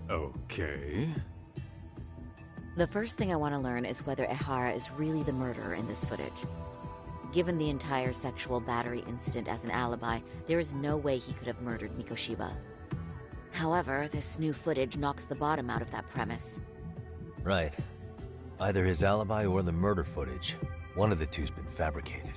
Okay. The first thing I want to learn is whether Ehara is really the murderer in this footage. Given the entire sexual battery incident as an alibi, there is no way he could have murdered Mikoshiba. However, this new footage knocks the bottom out of that premise. Right. Either his alibi or the murder footage. One of the two's been fabricated.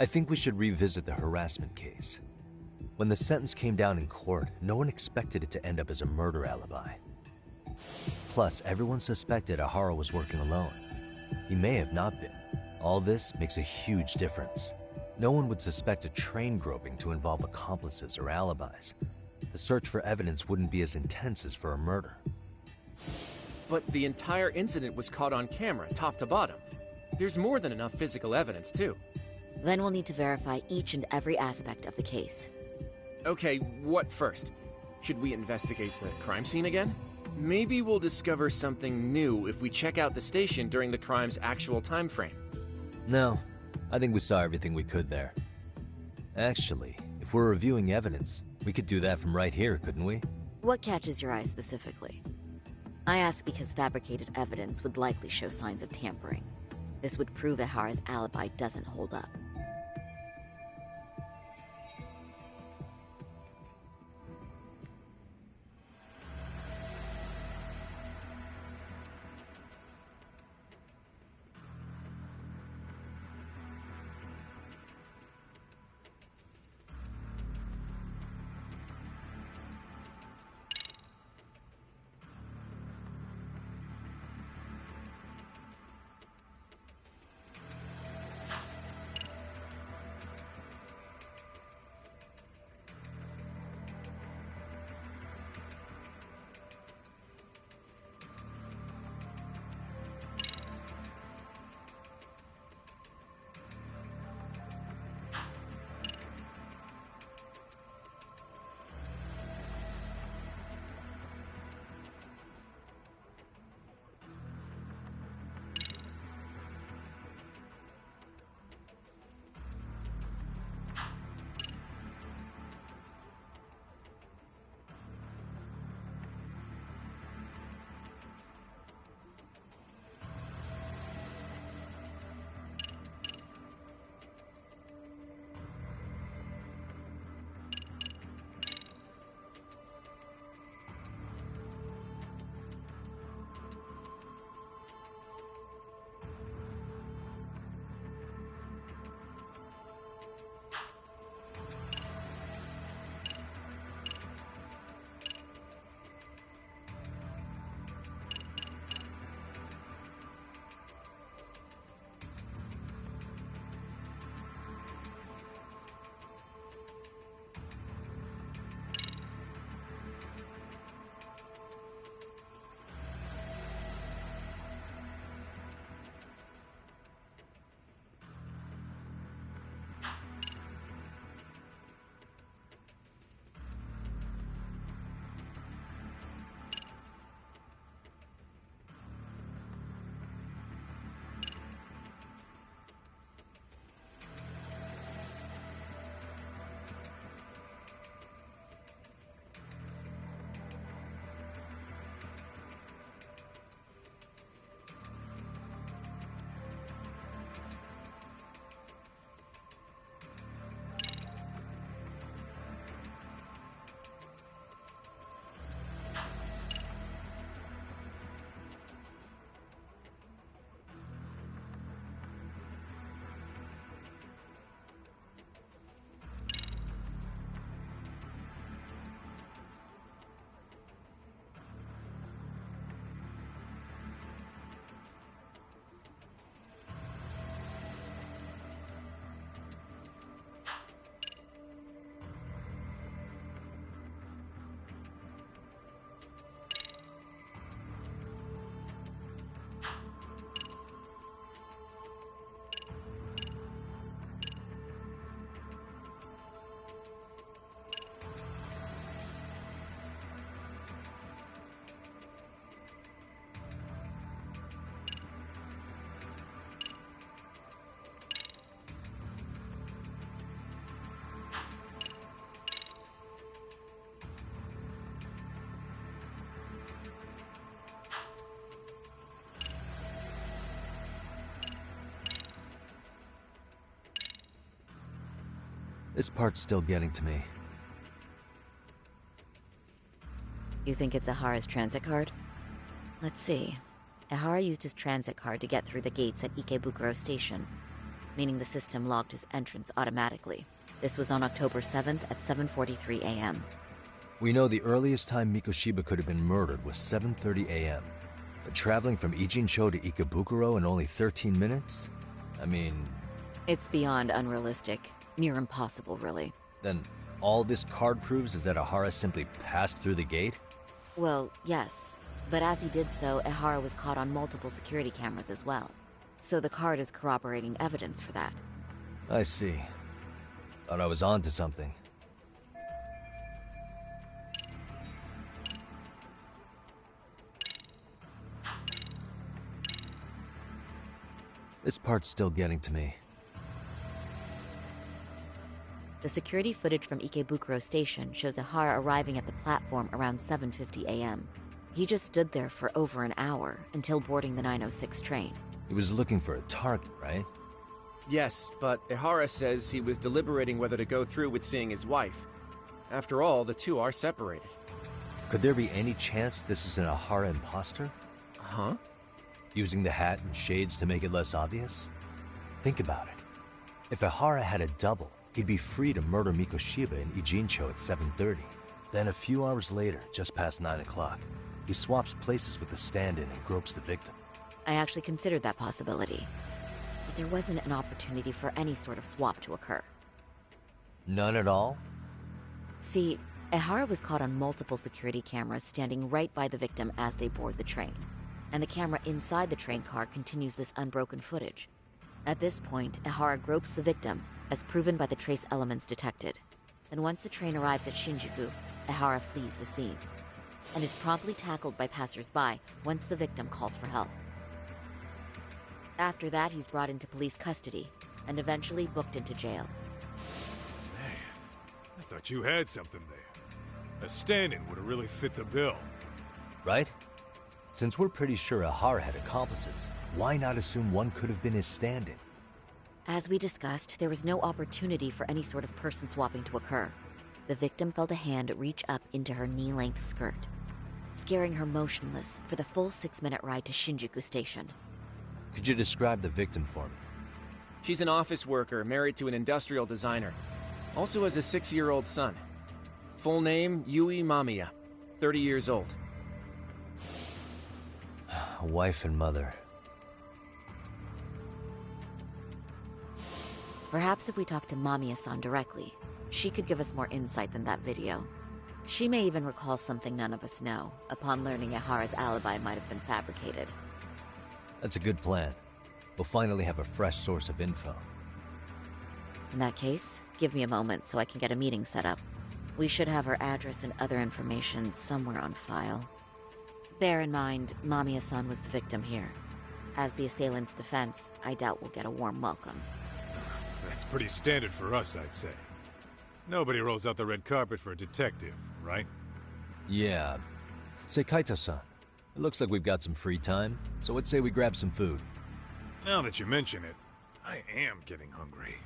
I think we should revisit the harassment case. When the sentence came down in court, no one expected it to end up as a murder alibi. Plus, everyone suspected Ehara was working alone. He may have not been. All this makes a huge difference. No one would suspect a train groping to involve accomplices or alibis. The search for evidence wouldn't be as intense as for a murder. But the entire incident was caught on camera, top to bottom. There's more than enough physical evidence, too. Then we'll need to verify each and every aspect of the case. Okay, what first? Should we investigate the crime scene again? Maybe we'll discover something new if we check out the station during the crime's actual time frame. No, I think we saw everything we could there. Actually, if we're reviewing evidence, we could do that from right here, couldn't we? What catches your eye specifically? I ask because fabricated evidence would likely show signs of tampering. This would prove Ehara's alibi doesn't hold up. This part's still getting to me. You think it's Ehara's transit card? Let's see. Ehara used his transit card to get through the gates at Ikebukuro Station, meaning the system logged his entrance automatically. This was on October 7th at 7:43 a.m. We know the earliest time Mikoshiba could have been murdered was 7:30 a.m. But traveling from Ijincho to Ikebukuro in only 13 minutes? I mean... It's beyond unrealistic. Near impossible, really. Then all this card proves is that Ehara simply passed through the gate? Well, yes. But as he did so, Ehara was caught on multiple security cameras as well. So the card is corroborating evidence for that. I see. Thought I was onto something. This part's still getting to me. The security footage from Ikebukuro Station shows Ehara arriving at the platform around 7:50 a.m. He just stood there for over an hour until boarding the 906 train. He was looking for a target, right? Yes, but Ehara says he was deliberating whether to go through with seeing his wife. After all, the two are separated. Could there be any chance this is an Ehara imposter? Huh? Using the hat and shades to make it less obvious? Think about it. If Ehara had a double, he'd be free to murder Mikoshiba in Ijincho at 7:30. Then a few hours later, just past 9 o'clock, he swaps places with the stand-in and gropes the victim. I actually considered that possibility. But there wasn't an opportunity for any sort of swap to occur. None at all? See, Ehara was caught on multiple security cameras standing right by the victim as they board the train. And the camera inside the train car continues this unbroken footage. At this point, Ehara gropes the victim, as proven by the trace elements detected. Then once the train arrives at Shinjuku, Ehara flees the scene, and is promptly tackled by passers-by once the victim calls for help. After that, he's brought into police custody, and eventually booked into jail. Man, I thought you had something there. A stand-in would have really fit the bill. Right? Since we're pretty sure Ehara had accomplices, why not assume one could have been his stand-in? As we discussed, there was no opportunity for any sort of person swapping to occur. The victim felt a hand reach up into her knee-length skirt, scaring her motionless for the full 6-minute ride to Shinjuku Station. Could you describe the victim for me? She's an office worker married to an industrial designer. Also has a 6-year-old son. Full name, Yui Mamiya, 30 years old. A wife and mother. Perhaps if we talk to Mamiya-san directly, she could give us more insight than that video. She may even recall something none of us know, upon learning Ehara's alibi might have been fabricated. That's a good plan. We'll finally have a fresh source of info. In that case, give me a moment so I can get a meeting set up. We should have her address and other information somewhere on file. Bear in mind, Mamiya-san was the victim here. As the assailant's defense, I doubt we'll get a warm welcome. That's pretty standard for us, I'd say. Nobody rolls out the red carpet for a detective, right? Yeah. Say, Kaito-san, it looks like we've got some free time, so let's say we grab some food. Now that you mention it, I am getting hungry.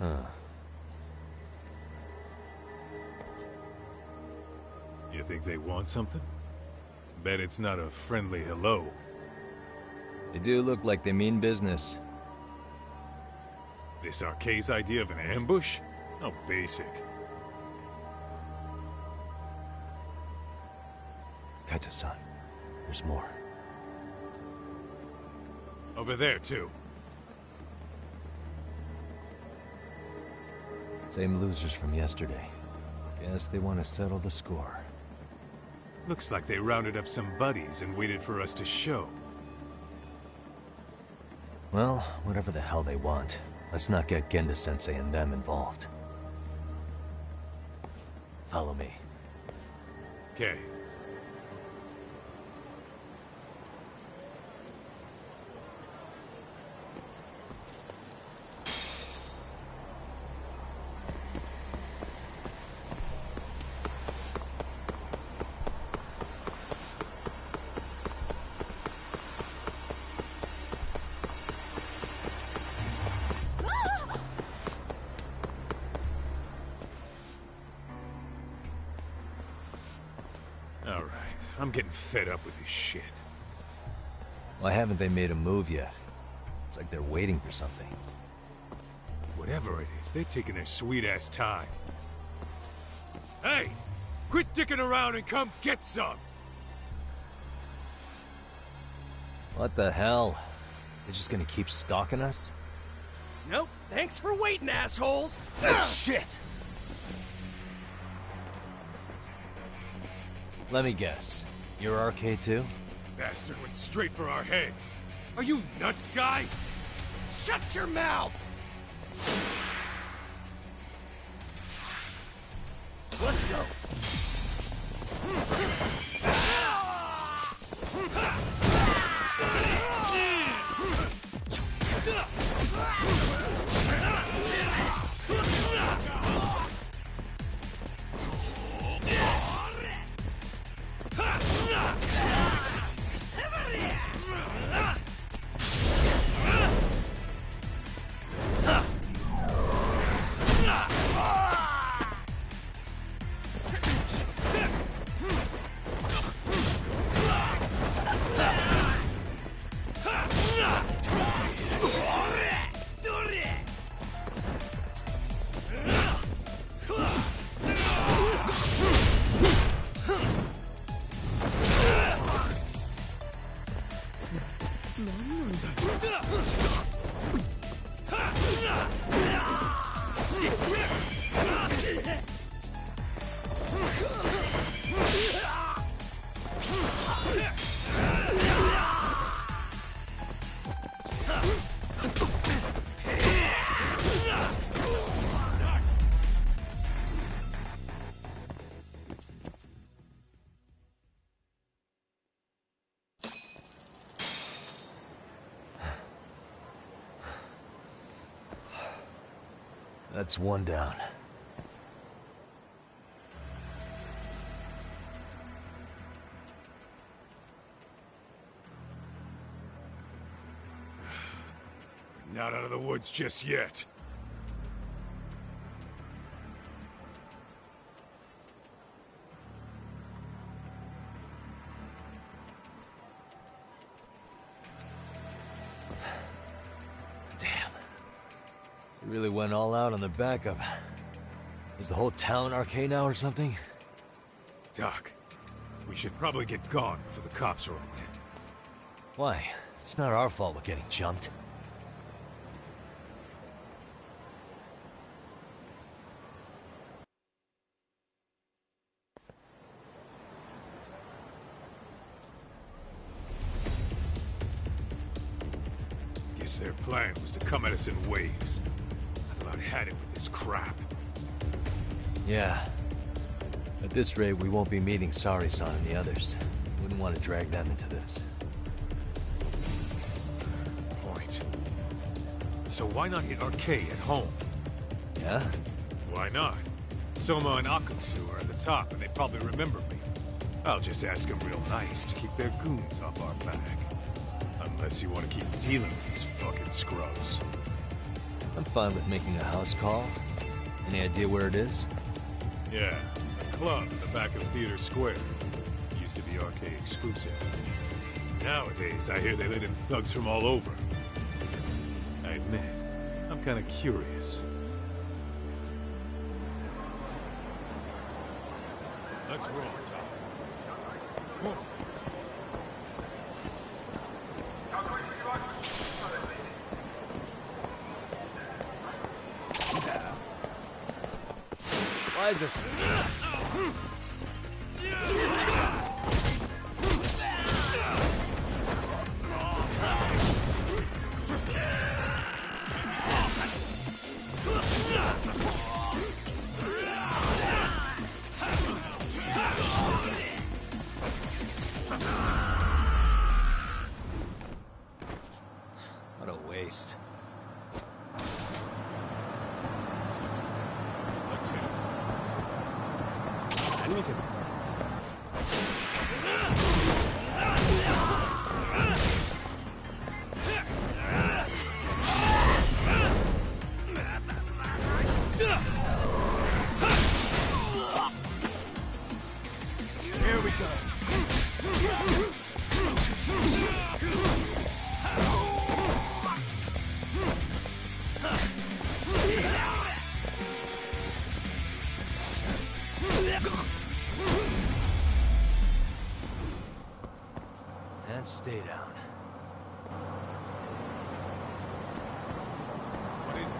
Huh. You think they want something? Bet it's not a friendly hello. They do look like they mean business. This Arcay's idea of an ambush? How basic. Kaito-san, there's more. Over there, too. Same losers from yesterday. Guess they want to settle the score. Looks like they rounded up some buddies and waited for us to show. Well, whatever the hell they want, let's not get Genda-sensei and them involved. Follow me. Okay. I'm getting fed up with this shit. Why haven't they made a move yet? It's like they're waiting for something. Whatever it is, they're taking their sweet-ass time. Hey! Quit dicking around and come get some! What the hell? They're just gonna keep stalking us? Nope. Thanks for waiting, assholes! Shit! Let me guess. You're RK too? Bastard went straight for our heads. Are you nuts, guy? Shut your mouth! Let's go. That's one down. Not out of the woods just yet. You really went all out on the backup. Is the whole town RK now or something? Doc, we should probably get gone before the cops roll in. Why? It's not our fault we're getting jumped. Guess their plan was to come at us in waves. I've about had it with this crap. Yeah. At this rate, we won't be meeting Sari-san and the others. Wouldn't want to drag them into this. Point. So why not hit RK at home? Yeah? Why not? Soma and Akutsu are at the top, and they probably remember me. I'll just ask them real nice to keep their goons off our back. Unless you want to keep dealing with these fucking scrubs. I'm fine with making a house call. Any idea where it is? Yeah, a club in the back of Theater Square. Used to be RK exclusive. Nowadays, I hear they let in thugs from all over. I admit, I'm kind of curious. Let's roll, Tom. Whoa. guys are... What a waste. Let's hit it. Here we go. And stay down. What is it?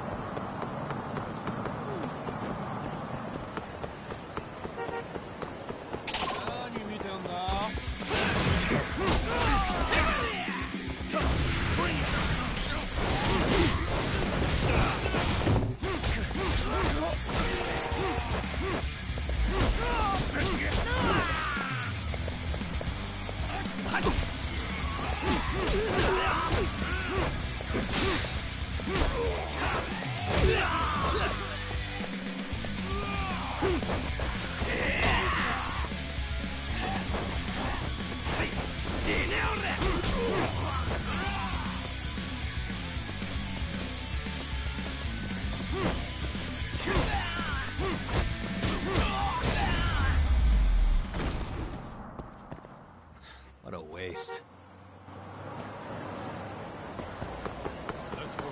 What a waste. Let's roll.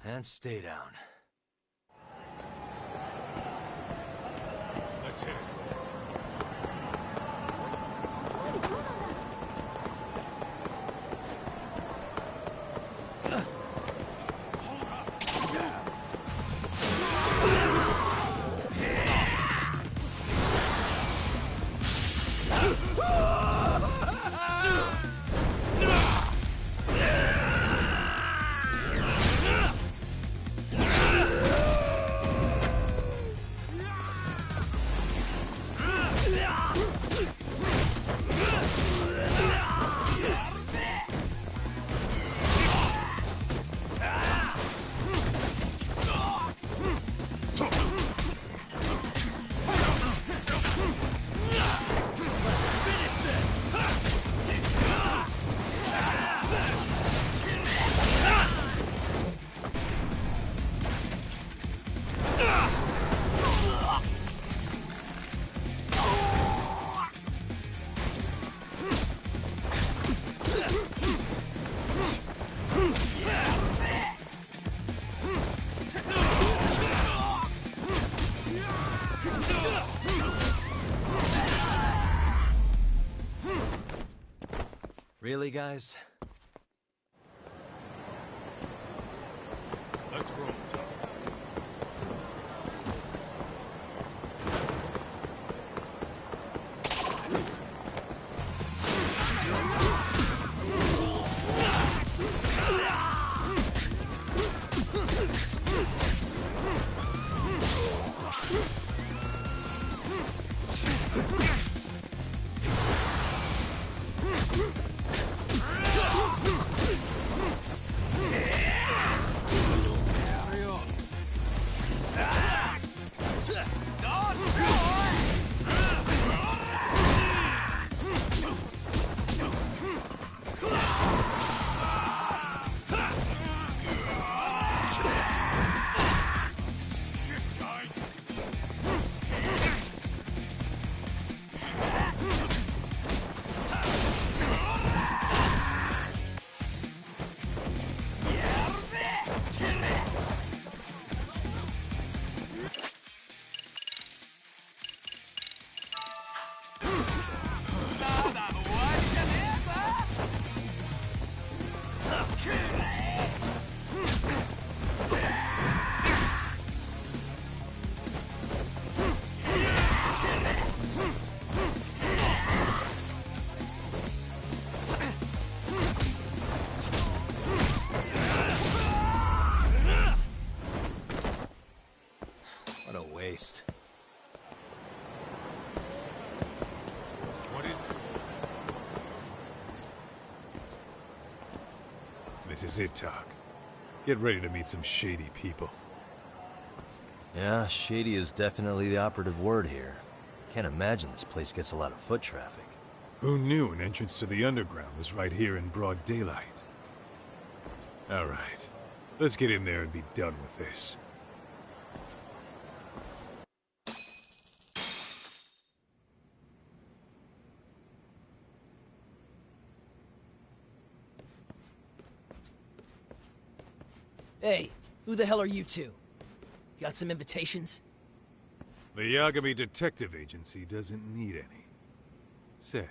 And stay down. Let's hit it. Ah! Really, guys? Let's roll, Tom. What a waste. What is it? This is it, Talk. Get ready to meet some shady people. Yeah, shady is definitely the operative word here. Can't imagine this place gets a lot of foot traffic. Who knew an entrance to the underground was right here in broad daylight? All right, let's get in there and be done with this. Hey, who the hell are you two? Got some invitations? The Yagami Detective Agency doesn't need any. Say,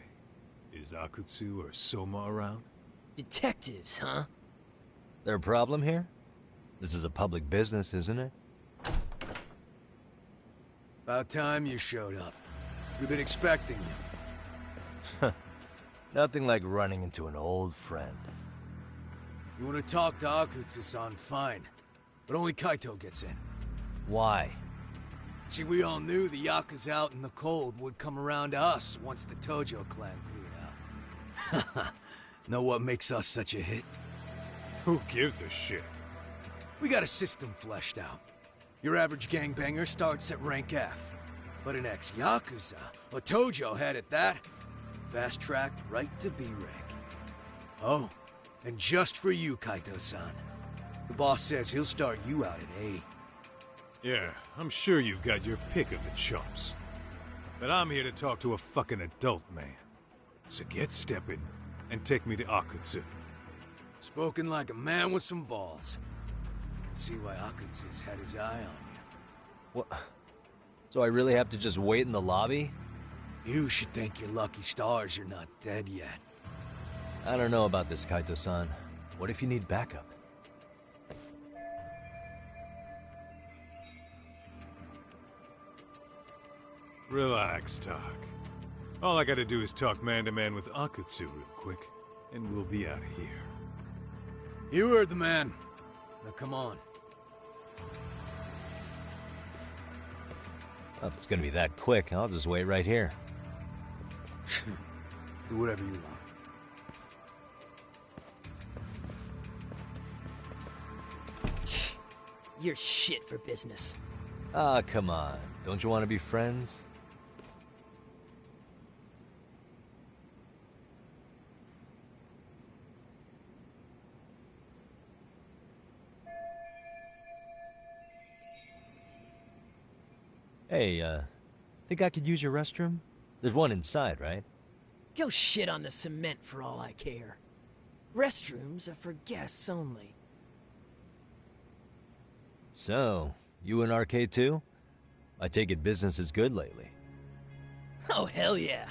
is Akutsu or Soma around? Detectives, huh? There a problem here? This is a public business, isn't it? About time you showed up. We've been expecting you. Nothing like running into an old friend. You want to talk to Akutsu-san, fine. But only Kaito gets in. Why? See, we all knew the Yakuza out in the cold would come around to us once the Tojo clan cleared out. Know what makes us such a hit? Who gives a shit? We got a system fleshed out. Your average gangbanger starts at rank F. But an ex-Yakuza, a Tojo head at that, fast-tracked right to B rank. Oh, and just for you, Kaito-san. The boss says he'll start you out at A. Yeah, I'm sure you've got your pick of the chumps. But I'm here to talk to a fucking adult man. So get stepping and take me to Akutsu. Spoken like a man with some balls. I can see why Akutsu's had his eye on you. What? So I really have to just wait in the lobby? You should thank your lucky stars you're not dead yet. I don't know about this, Kaito-san. What if you need backup? Relax, Talk. All I gotta do is talk man-to-man with Akutsu real quick, and we'll be out of here. You heard the man. Now come on. Well, if it's gonna be that quick, I'll just wait right here. Do whatever you want. You're shit for business. Ah, come on. Don't you want to be friends? Hey, think I could use your restroom? There's one inside, right? Go shit on the cement for all I care. Restrooms are for guests only. So, you in Arcade too? I take it business is good lately. Oh, hell yeah.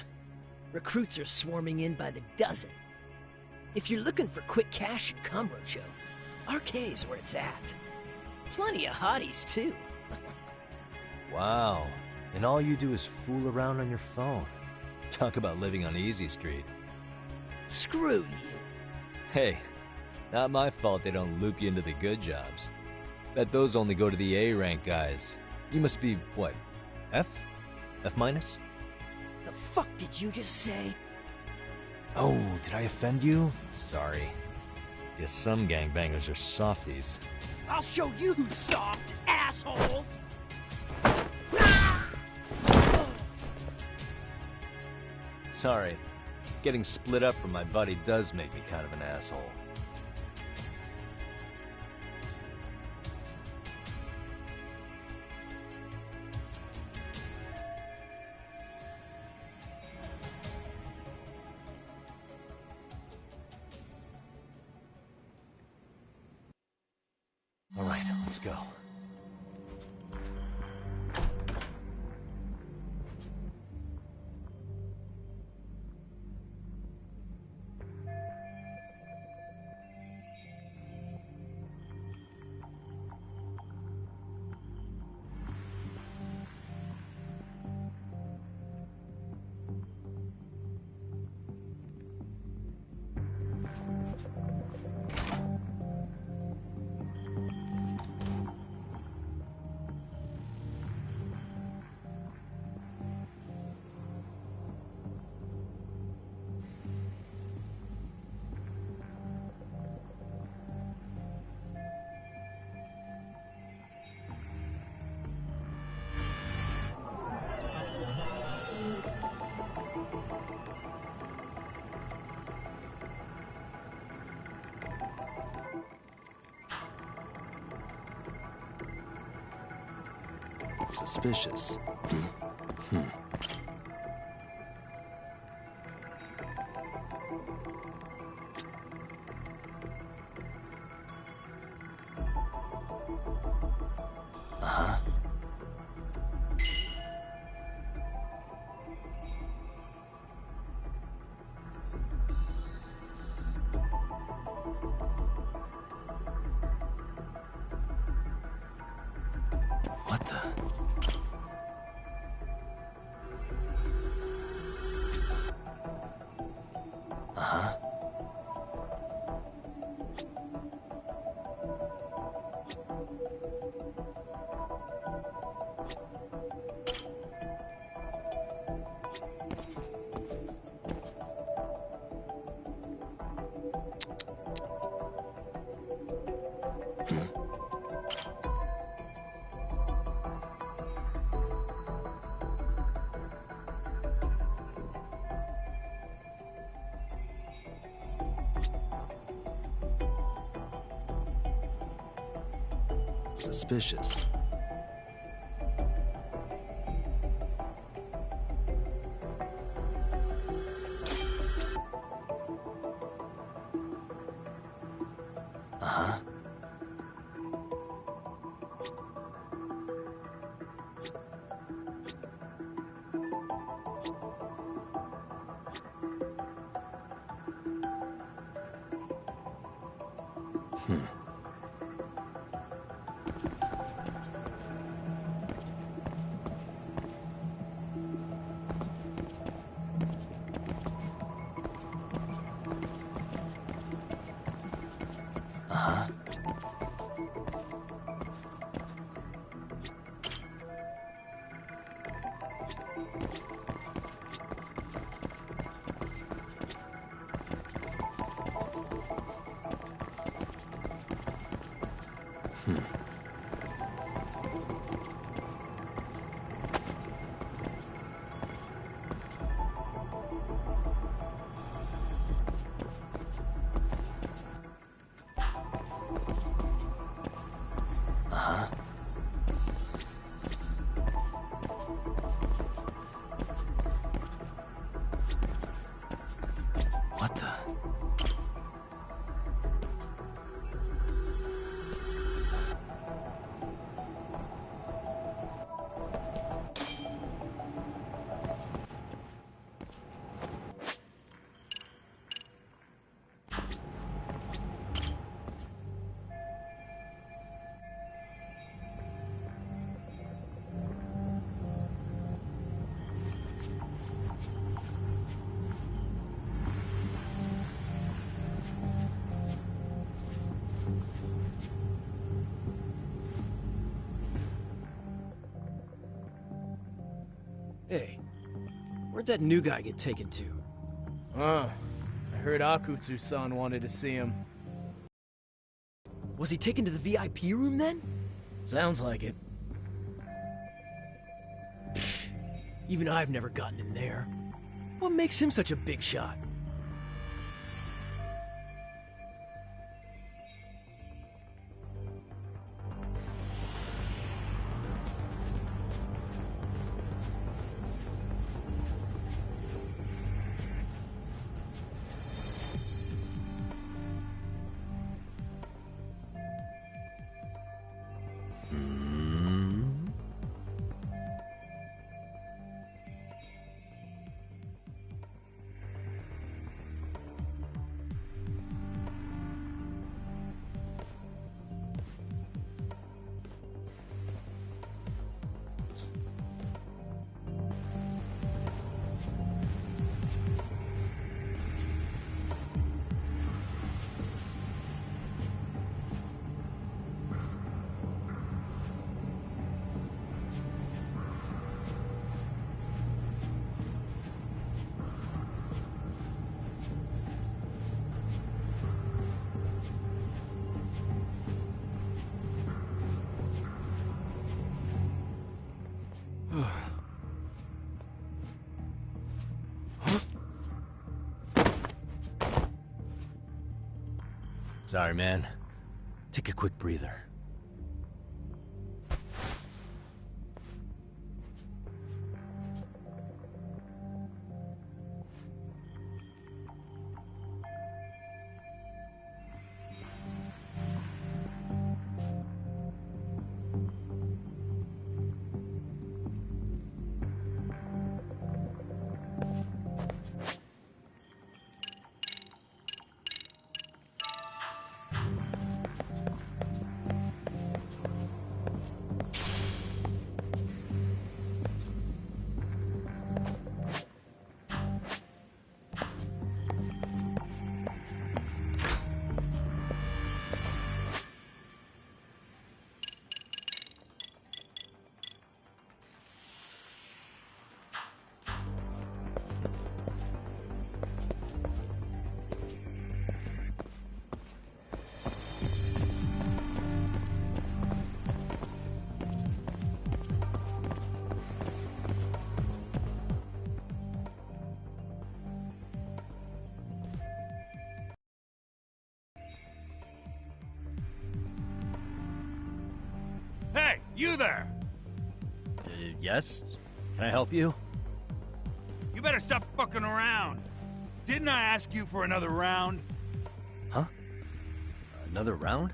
Recruits are swarming in by the dozen. If you're looking for quick cash in Kamurocho, RK's where it's at. Plenty of hotties, too. Wow. And all you do is fool around on your phone. Talk about living on Easy Street. Screw you. Hey, not my fault they don't loop you into the good jobs. Bet those only go to the A-rank guys. You must be, what, F? F minus? The fuck did you just say? Oh, did I offend you? Sorry. Guess some gangbangers are softies. I'll show you who's soft, asshole! Sorry. Getting split up from my buddy does make me kind of an asshole. All right, let's go. Suspicious. Uh-huh. What the? Uh-huh. Suspicious. Uh-huh. Uh-huh. Uh-huh. What the? Hey, where'd that new guy get taken to? I heard Akutsu-san wanted to see him. Was he taken to the VIP room then? Sounds like it. Even I've never gotten in there. What makes him such a big shot? Sorry, man. Take a quick breather. Hey, you there! Yes? Can I help you? You better stop fucking around. Didn't I ask you for another round? Huh? Another round?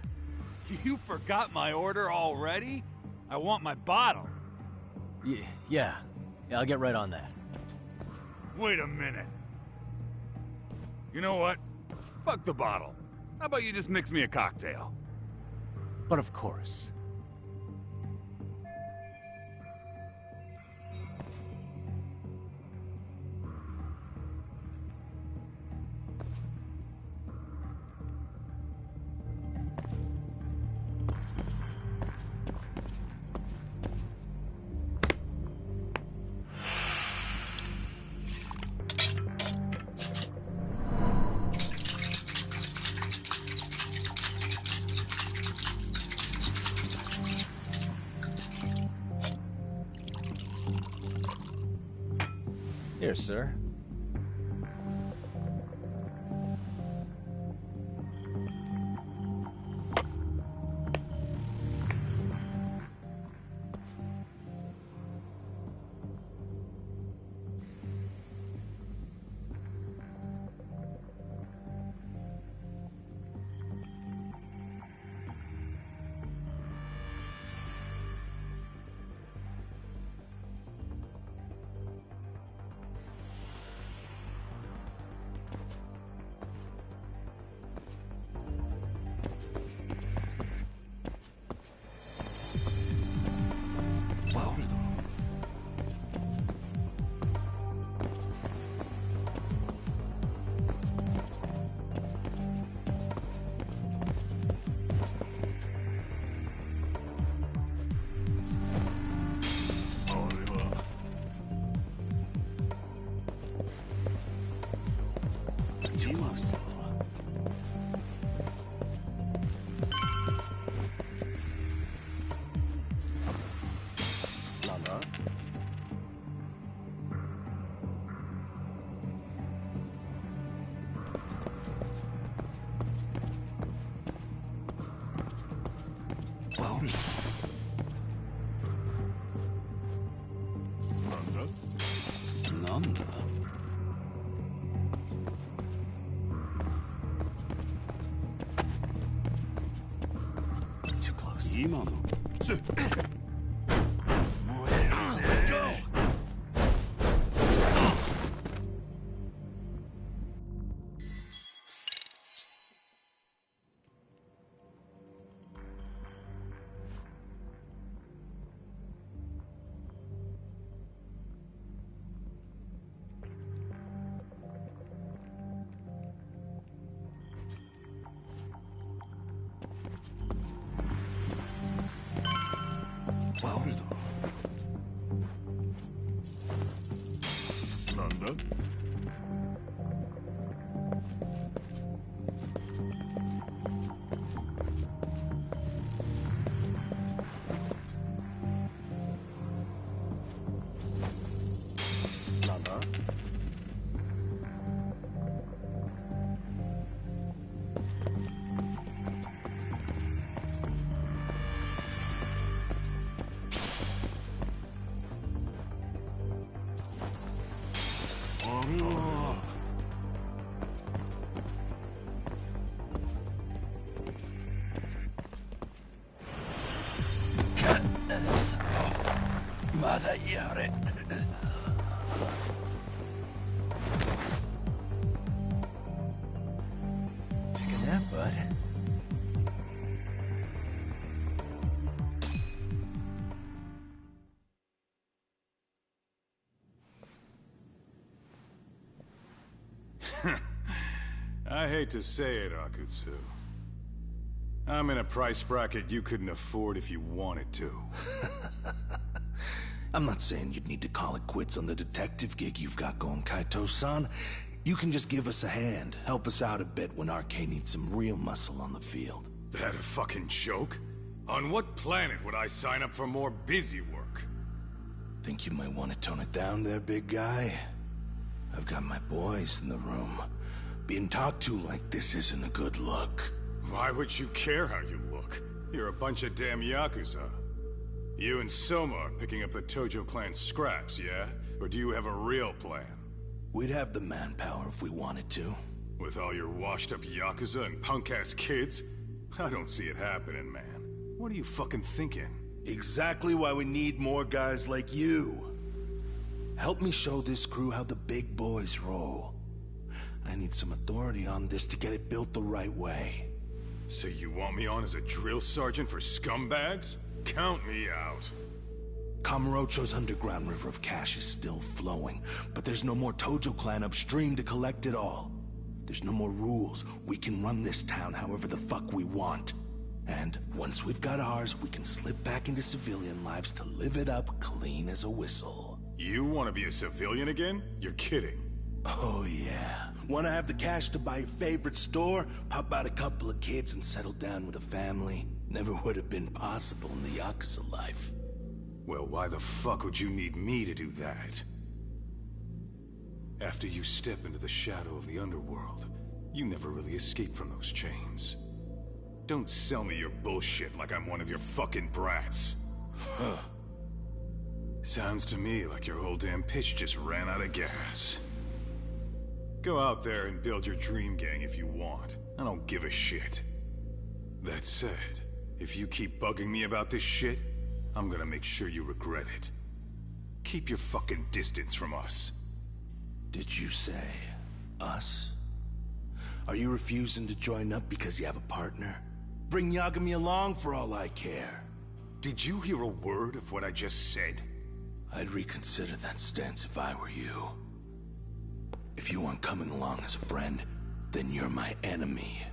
You forgot my order already? I want my bottle. Yeah, I'll get right on that. Wait a minute. You know what? Fuck the bottle. How about you just mix me a cocktail? But of course. Here, sir. Nanda? Too close. 今の。Let go! Oh. まだやれ。Take a nap, bud. I hate to say it, Akutsu. I'm in a price bracket you couldn't afford if you wanted to. I'm not saying you'd need to call it quits on the detective gig you've got going, Kaito-san. You can just give us a hand, help us out a bit when Arcane needs some real muscle on the field. That a fucking joke? On what planet would I sign up for more busy work? Think you might want to tone it down there, big guy? I've got my boys in the room. Being talked to like this isn't a good look. Why would you care how you look? You're a bunch of damn Yakuza. You and Soma are picking up the Tojo clan scraps, yeah? Or do you have a real plan? We'd have the manpower if we wanted to. With all your washed-up Yakuza and punk-ass kids? I don't see it happening, man. What are you fucking thinking? Exactly why we need more guys like you. Help me show this crew how the big boys roll. I need some authority on this to get it built the right way. So you want me on as a drill sergeant for scumbags? Count me out. Kamurocho's underground river of cash is still flowing, but there's no more Tojo clan upstream to collect it all. There's no more rules. We can run this town however the fuck we want. And once we've got ours, we can slip back into civilian lives to live it up clean as a whistle. You want to be a civilian again? You're kidding. Oh yeah. Want to have the cash to buy your favorite store, pop out a couple of kids and settle down with a family? Never would have been possible in the Yakuza life. Well, why the fuck would you need me to do that? After you step into the shadow of the underworld, you never really escape from those chains. Don't sell me your bullshit like I'm one of your fucking brats. Huh. Sounds to me like your whole damn pitch just ran out of gas. Go out there and build your dream gang if you want. I don't give a shit. That said, if you keep bugging me about this shit, I'm gonna make sure you regret it. Keep your fucking distance from us. Did you say us? Are you refusing to join up because you have a partner? Bring Yagami along for all I care. Did you hear a word of what I just said? I'd reconsider that stance if I were you. If you aren't coming along as a friend, then you're my enemy.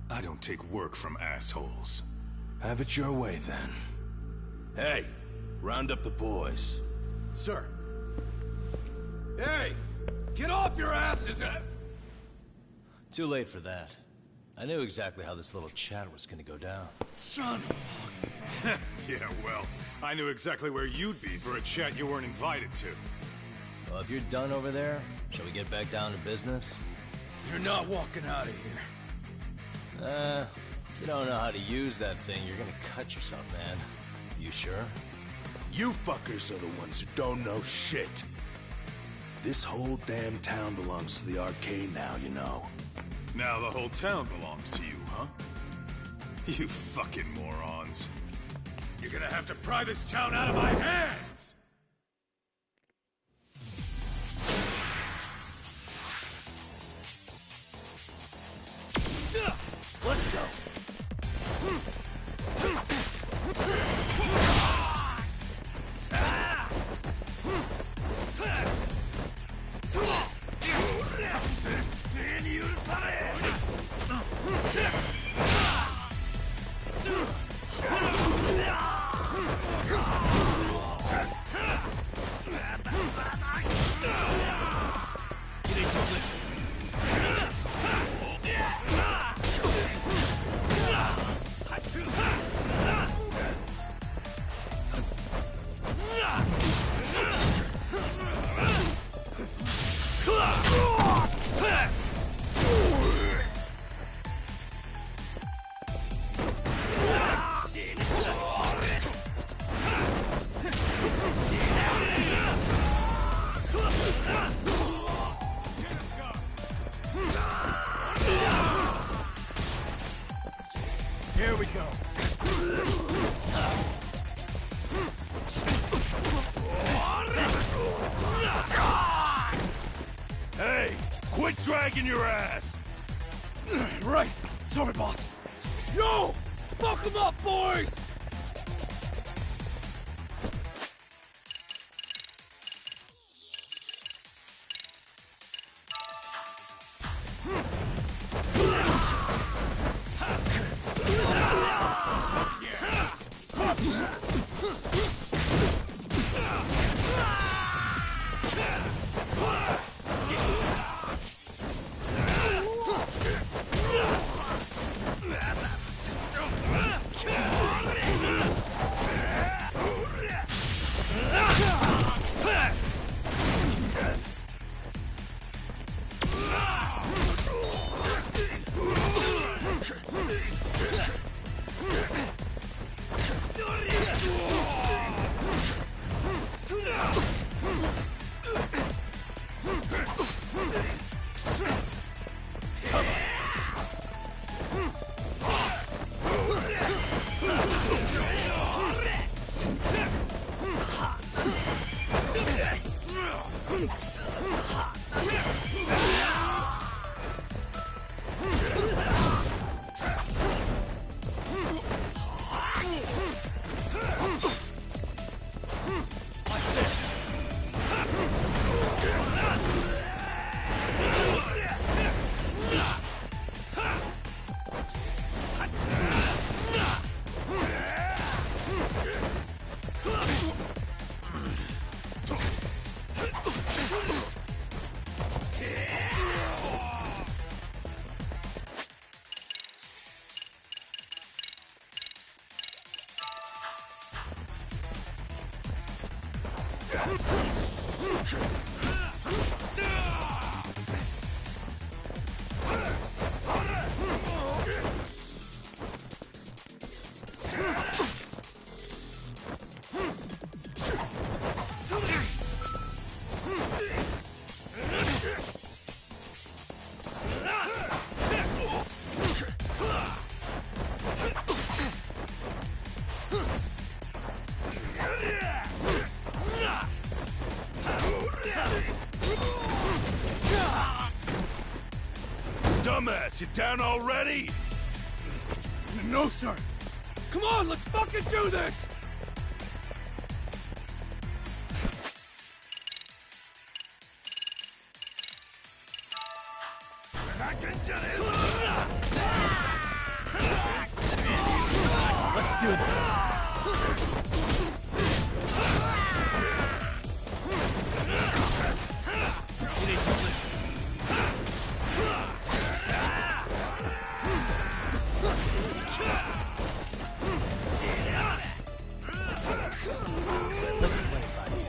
I don't take work from assholes. Have it your way, then. Hey, round up the boys. Sir. Hey! Get off your asses! Too late for that. I knew exactly how this little chat was gonna go down. Son of Yeah, well, I knew exactly where you'd be for a chat you weren't invited to. Well, if you're done over there, shall we get back down to business? You're not walking out of here. If you don't know how to use that thing, you're gonna cut yourself, man. You sure? You fuckers are the ones who don't know shit. This whole damn town belongs to the arcade now, you know. Now the whole town belongs to you, huh? You fucking morons. You're gonna have to pry this town out of my hands! Let's go. Here we go. Hey, quit dragging your ass! Right. Sorry, boss. Yo! Fuck them up, boys! Dumbass, you down already? No, sir. Come on, let's fucking do this! Let's do this. You need to listen. Let's play, buddy.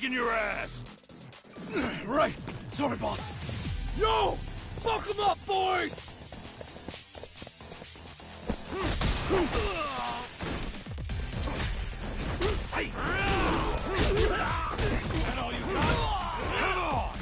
kicking your ass! Right! Sorry, boss. Yo! Fuck them up, boys! That all you got? Come on!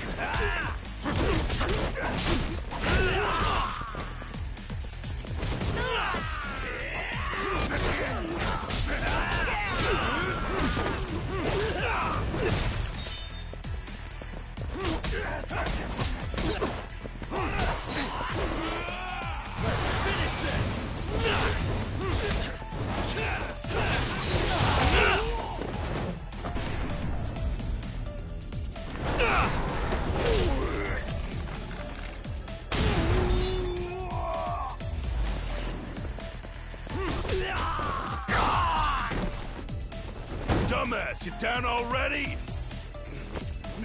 Dumbass, you down already?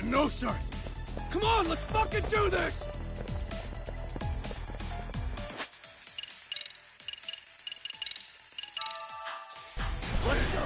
No, sir. Come on, let's fucking do this! Let's go!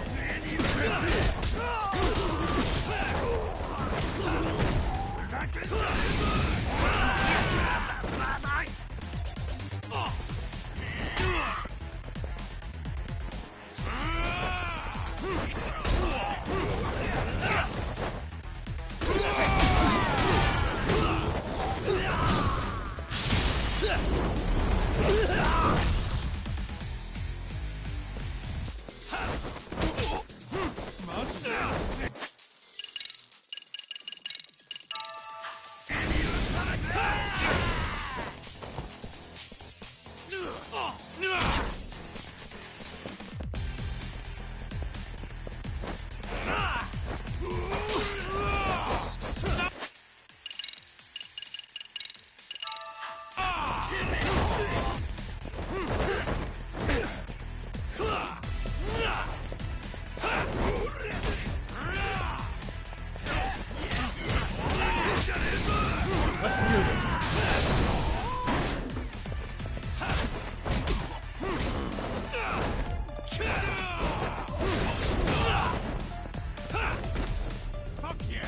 Let's do this. Fuck yeah!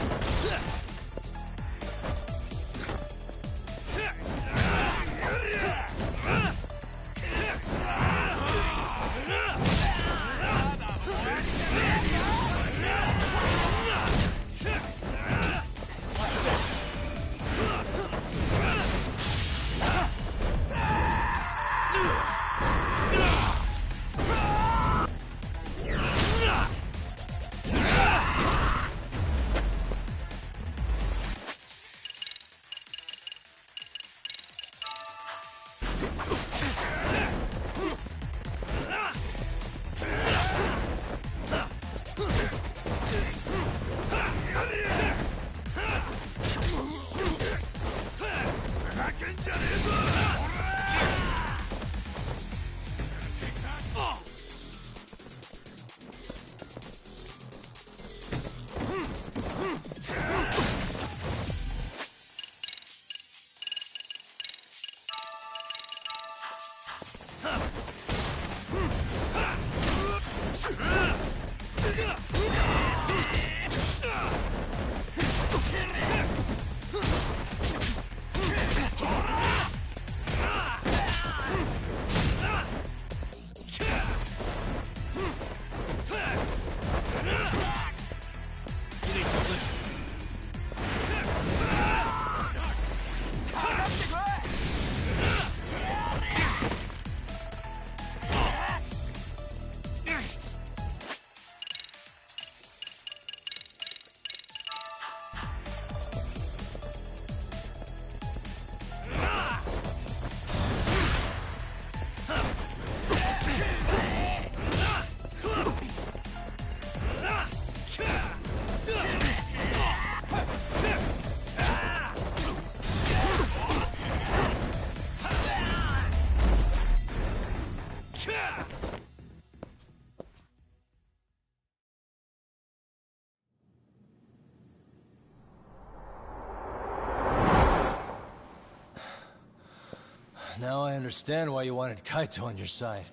Now I understand why you wanted Kaito on your side.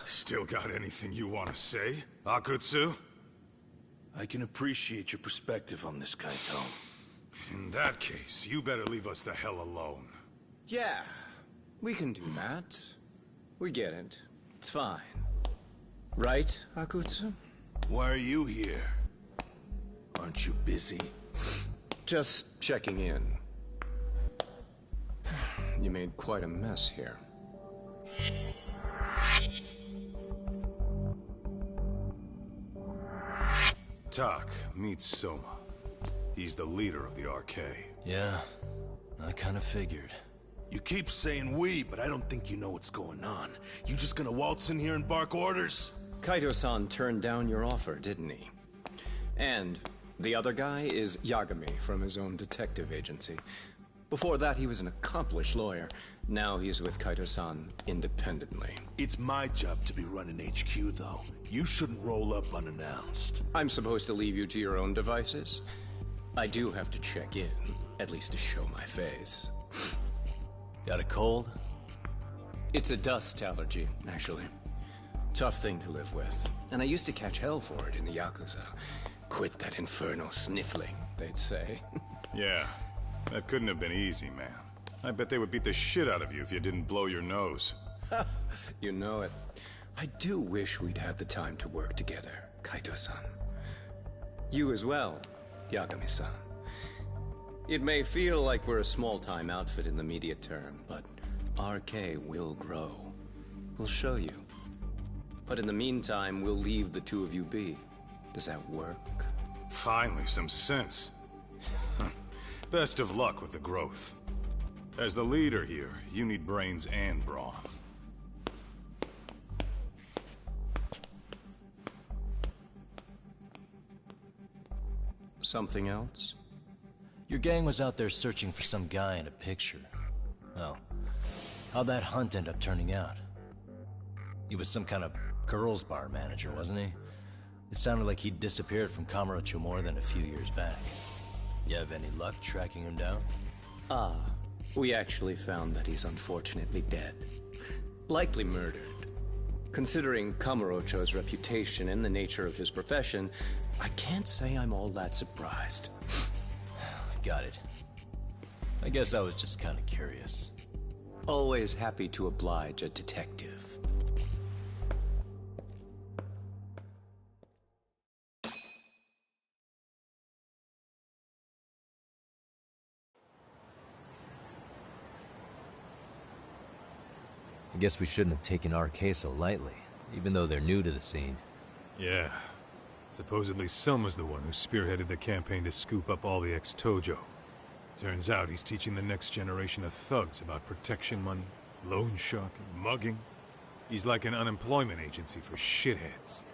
Still got anything you want to say, Akutsu? I can appreciate your perspective on this, Kaito. In that case, you better leave us the hell alone. Yeah, we can do that. We get it. It's fine. Right, Akutsu? Why are you here? Aren't you busy? Just checking in. You made quite a mess here. Tak, meet Soma. He's the leader of the RK. Yeah, I kind of figured. You keep saying we, but I don't think you know what's going on. You just gonna waltz in here and bark orders? Kaito-san turned down your offer, didn't he? And the other guy is Yagami from his own detective agency. Before that, he was an accomplished lawyer. Now he's with Kaito-san independently. It's my job to be running HQ, though. You shouldn't roll up unannounced. I'm supposed to leave you to your own devices? I do have to check in, at least to show my face. Got a cold? It's a dust allergy, actually. Tough thing to live with. And I used to catch hell for it in the Yakuza. Quit that infernal sniffling, they'd say. Yeah, that couldn't have been easy, man. I bet they would beat the shit out of you if you didn't blow your nose. You know it. I do wish we'd had the time to work together, Kaito-san. You as well, Yagami-san. It may feel like we're a small-time outfit in the immediate term, but RK will grow. We'll show you. But in the meantime, we'll leave the two of you be. Does that work? Finally, some sense. Best of luck with the growth. As the leader here, you need brains and brawn. Something else? Your gang was out there searching for some guy in a picture. Oh, how'd that hunt end up turning out? He was some kind of girls' bar manager, wasn't he? It sounded like he'd disappeared from Kamurocho more than a few years back. You have any luck tracking him down? We actually found that he's unfortunately dead. Likely murdered. Considering Kamurocho's reputation and the nature of his profession, I can't say I'm all that surprised. Got it. I guess I was just kind of curious. Always happy to oblige a detective. I guess we shouldn't have taken RK so lightly, even though they're new to the scene. Yeah. Supposedly Soma's the one who spearheaded the campaign to scoop up all the ex-Tojo. Turns out he's teaching the next generation of thugs about protection money, loan sharking, mugging. He's like an unemployment agency for shitheads.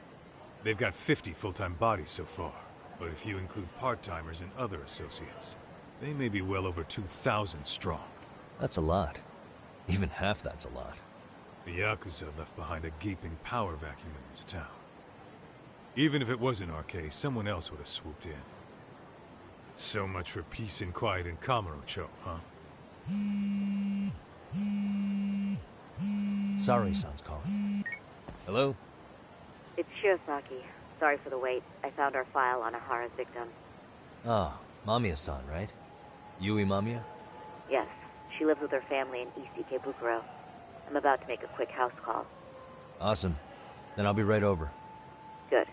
They've got 50 full-time bodies so far, but if you include part-timers and other associates, they may be well over 2,000 strong. That's a lot. Even half that's a lot. The Yakuza left behind a gaping power vacuum in this town. Even if it wasn't RK, someone else would have swooped in. So much for peace and quiet in Kamurocho, huh? Sari-san's calling. Hello? It's Shirosaki. Sorry for the wait. I found our file on Ahara's victim. Ah, Mamiya-san, right? Yui Mamiya? Yes. She lives with her family in East Ikebukuro. I'm about to make a quick house call. Awesome. Then I'll be right over. Good.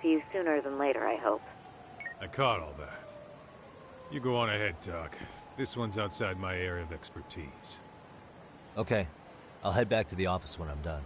See you sooner than later, I hope. I caught all that. You go on ahead, Doc. This one's outside my area of expertise. Okay. I'll head back to the office when I'm done.